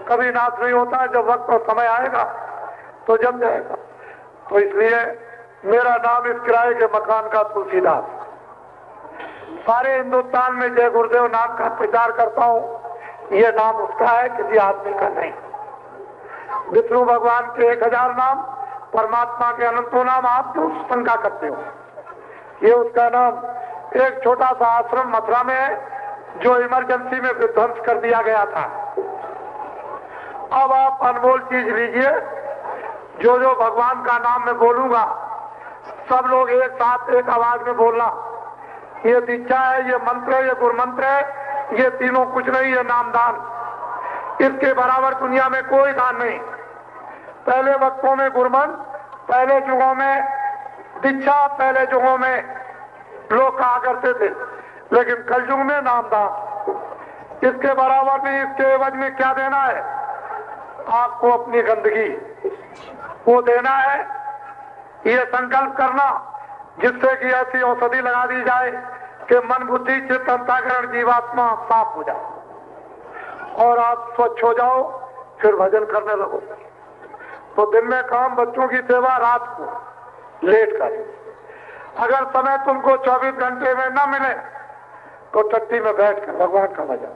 कभी नाश नहीं होता है, जब वक्त और समय आएगा तो जम जाएगा। तो इसलिए मेरा नाम इस किराए के मकान का तुलसीदास। सारे हिंदुस्तान में जय गुरुदेव नाम का प्रचार करता हूँ। ये नाम उसका है, किसी आदमी का नहीं। विष्णु भगवान के 1000 नाम, परमात्मा के अनंतों नाम, आप क्यों शंका करते हो? ये उसका नाम। एक छोटा सा आश्रम मथुरा में है जो इमरजेंसी में विध्वंस कर दिया गया था। अब आप अनमोल चीज लीजिए, जो जो भगवान का नाम मैं बोलूंगा, सब लोग एक साथ एक आवाज में बोलना। ये दीक्षा है, ये मंत्र है, ये गुरु मंत्र है, ये तीनों कुछ नहीं, ये नामदान। इसके बराबर दुनिया में कोई दान नहीं। पहले वक्तों में गुरमंत्र, पहले युगों में दीक्षा, पहले युगों में लोग कहा करते थे, लेकिन कलयुग में नामदान। इसके बराबर नहीं। इसके एवज में क्या देना है? आपको अपनी गंदगी वो देना है। ये संकल्प करना जिससे कि ऐसी औषधि लगा दी जाए कि मन, बुद्धि, चित्त, अंतःकरण, जीवात्मा साफ हो जाए और आप स्वच्छ हो जाओ। फिर भजन करने लगो। तो दिन में काम, बच्चों की सेवा, रात को लेट कर। अगर समय तुमको 24 घंटे में न मिले तो टट्टी में बैठ कर भगवान का भजन।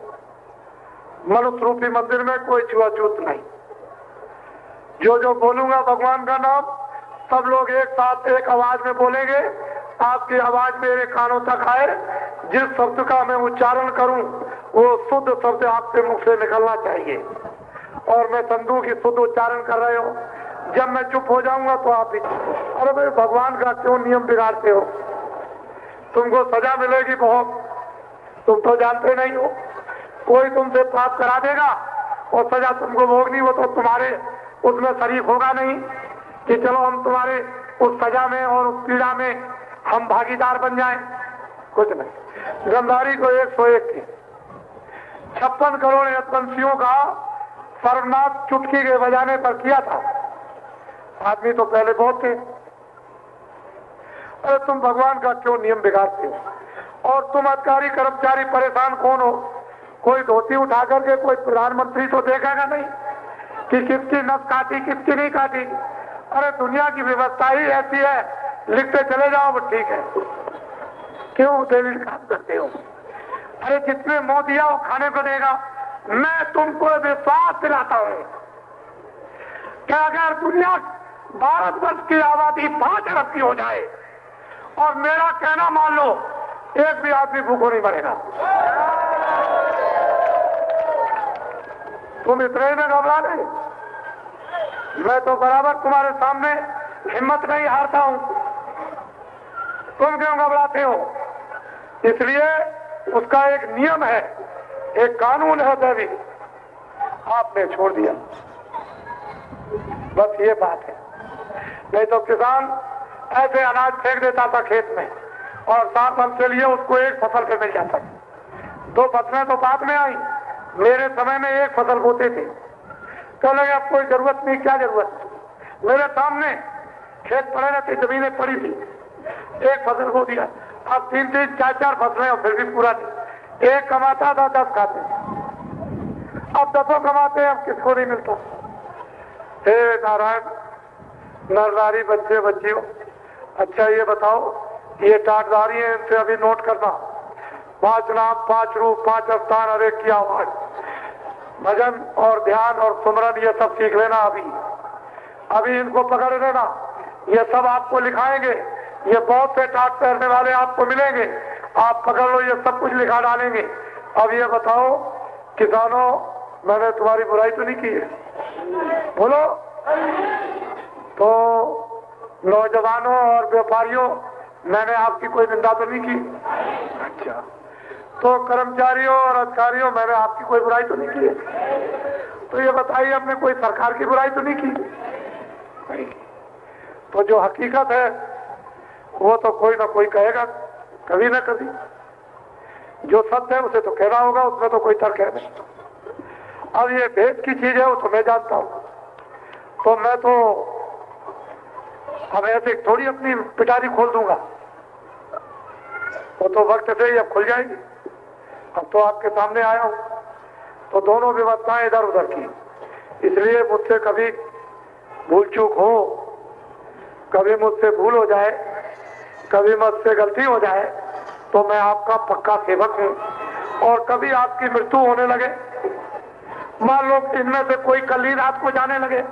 मनुष्य रूपी मंदिर में कोई छुआछूत नहीं। जो जो बोलूंगा भगवान का नाम, सब लोग एक साथ एक आवाज में बोलेंगे। आपकी आवाज मेरे कानों तक आए। जिस शब्द का मैं उच्चारण करूं वो शुद्ध शब्द आपके मुख से निकलना चाहिए। और मैं संधू की शुद्ध उच्चारण कर रहे हो। जब मैं चुप हो जाऊंगा तो आप भी चुप हो। अरे भाई, भगवान का क्यों नियम बिगाड़ते हो? तुमको सजा मिलेगी बहुत, तुम तो जानते नहीं हो। कोई तुमसे पाप करा देगा और सजा तुमको भोगनी, वो तो तुम्हारे उसमें शरीक होगा नहीं कि चलो हम तुम्हारे उस सजा में और उस पीड़ा में हम भागीदार बन जाएं। कुछ नहीं। गंधारी को 101 की 56 करोड़ यशवंशियों का सर्वनाश चुटकी के बजाने पर किया था। आदमी तो पहले बहुत थे। अरे तुम भगवान का क्यों नियम बिगाड़ते हो? और तुम अधिकारी कर्मचारी परेशान कौन हो? कोई धोती उठा करके कोई प्रधानमंत्री तो देखेगा नहीं कि किसकी नस काटी, किसकी नहीं काटी। अरे दुनिया की व्यवस्था ही ऐसी है, लिखते चले जाओ, वो ठीक है। क्यों दलील काम करते हो? अरे जितने मुंह दिया वो खाने को देगा। मैं तुमको विश्वास दिलाता हूं कि अगर दुनिया भारतवर्ष की आबादी 5 अरब की हो जाए और मेरा कहना मान लो, एक भी आदमी भूखों नहीं मरेगा। तुम इतने में घबरा गए। मैं तो बराबर तुम्हारे सामने हिम्मत नहीं हारता हूं, तुम क्यों घबराते हो? इसलिए उसका एक नियम है, एक कानून है दैविक, आपने छोड़ दिया, बस ये बात है। नहीं तो किसान ऐसे अनाज फेंक देता था खेत में और 7 वर्ष के लिए उसको एक फसल पे मिल जाता था। 2 फसलें तो बाद में आई, मेरे समय में एक फसल बोते थे। तो लगे अब कोई जरूरत नहीं, क्या जरूरत? मेरे सामने खेत पड़े रहते, जमीनें पड़ी थी, एक फसल बो दिया। अब 3-3, 4-4 फसलें और फिर भी पूरा नहीं। एक कमाता था, 10 खाते, अब 10 कमाते हैं, अब किसको नहीं मिलता। हे नारायण, नर नारी, बच्चे बच्चियों, अच्छा ये बताओ, ये टाटदारी है, इनसे अभी नोट करना, 5 नाम, 5 रूप, 5 अवतार, हर एक की आवाज, भजन और ध्यान और सुमरन, ये सब सीख लेना। अभी इनको पकड़ लेना, ये सब आपको लिखाएंगे। ये बहुत से टाट पहनने वाले आपको मिलेंगे, आप पकड़ लो, ये सब कुछ लिखा डालेंगे। अब ये बताओ किसानों, मैंने तुम्हारी बुराई तो नहीं की है? बोलो। तो नौजवानों और व्यापारियों, मैंने आपकी कोई निंदा तो नहीं की? अच्छा। तो कर्मचारियों और अधिकारियों, मैंने आपकी कोई बुराई तो नहीं की है? तो ये बताइए, हमने कोई सरकार की बुराई तो नहीं की? नहीं। तो जो हकीकत है वो तो कोई ना कोई कहेगा, कभी ना कभी। जो सत्य है उसे तो कहना होगा, उसमें तो कोई तर्क है नहीं। अब ये भेद की चीज है, वो तो मैं जानता हूं। तो मैं तो अब ऐसे थोड़ी अपनी पिटारी खोल दूंगा, वो तो वक्त से ही अब खुल जाएगी। अब तो आपके सामने आया हूं, तो दोनों व्यवस्थाएं इधर उधर की, इसलिए मुझसे कभी भूल चूक हो, कभी मुझसे भूल हो जाए, कभी मुझसे गलती हो जाए, तो मैं आपका पक्का सेवक हूं। और कभी आपकी मृत्यु होने लगे, मान लो इनमें से कोई कल ही रात को जाने लगे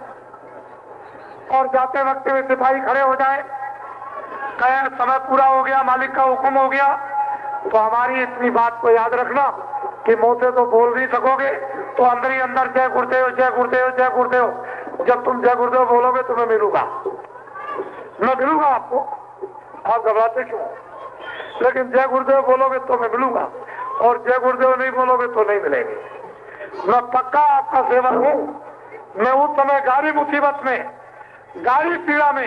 और जाते वक्त में सिपाही खड़े हो जाए, कहे समय पूरा हो गया, मालिक का हुक्म हो गया, तो हमारी इतनी बात को याद रखना कि मुंह से तो बोल नहीं सकोगे, तो अंदर ही अंदर जय गुरुदेव, जय गुरुदेव, जय गुरुदेव। जब तुम जय गुरुदेव बोलोगे तो मैं मिलूंगा आपको। आप घबराते क्यों? लेकिन जय गुरुदेव बोलोगे तो मैं मिलूंगा, और जय गुरुदेव नहीं बोलोगे तो नहीं मिलेंगे। मैं पक्का आपका सेवक हूं। मैं उस समय गाड़ी मुसीबत में, गाड़ी पीड़ा में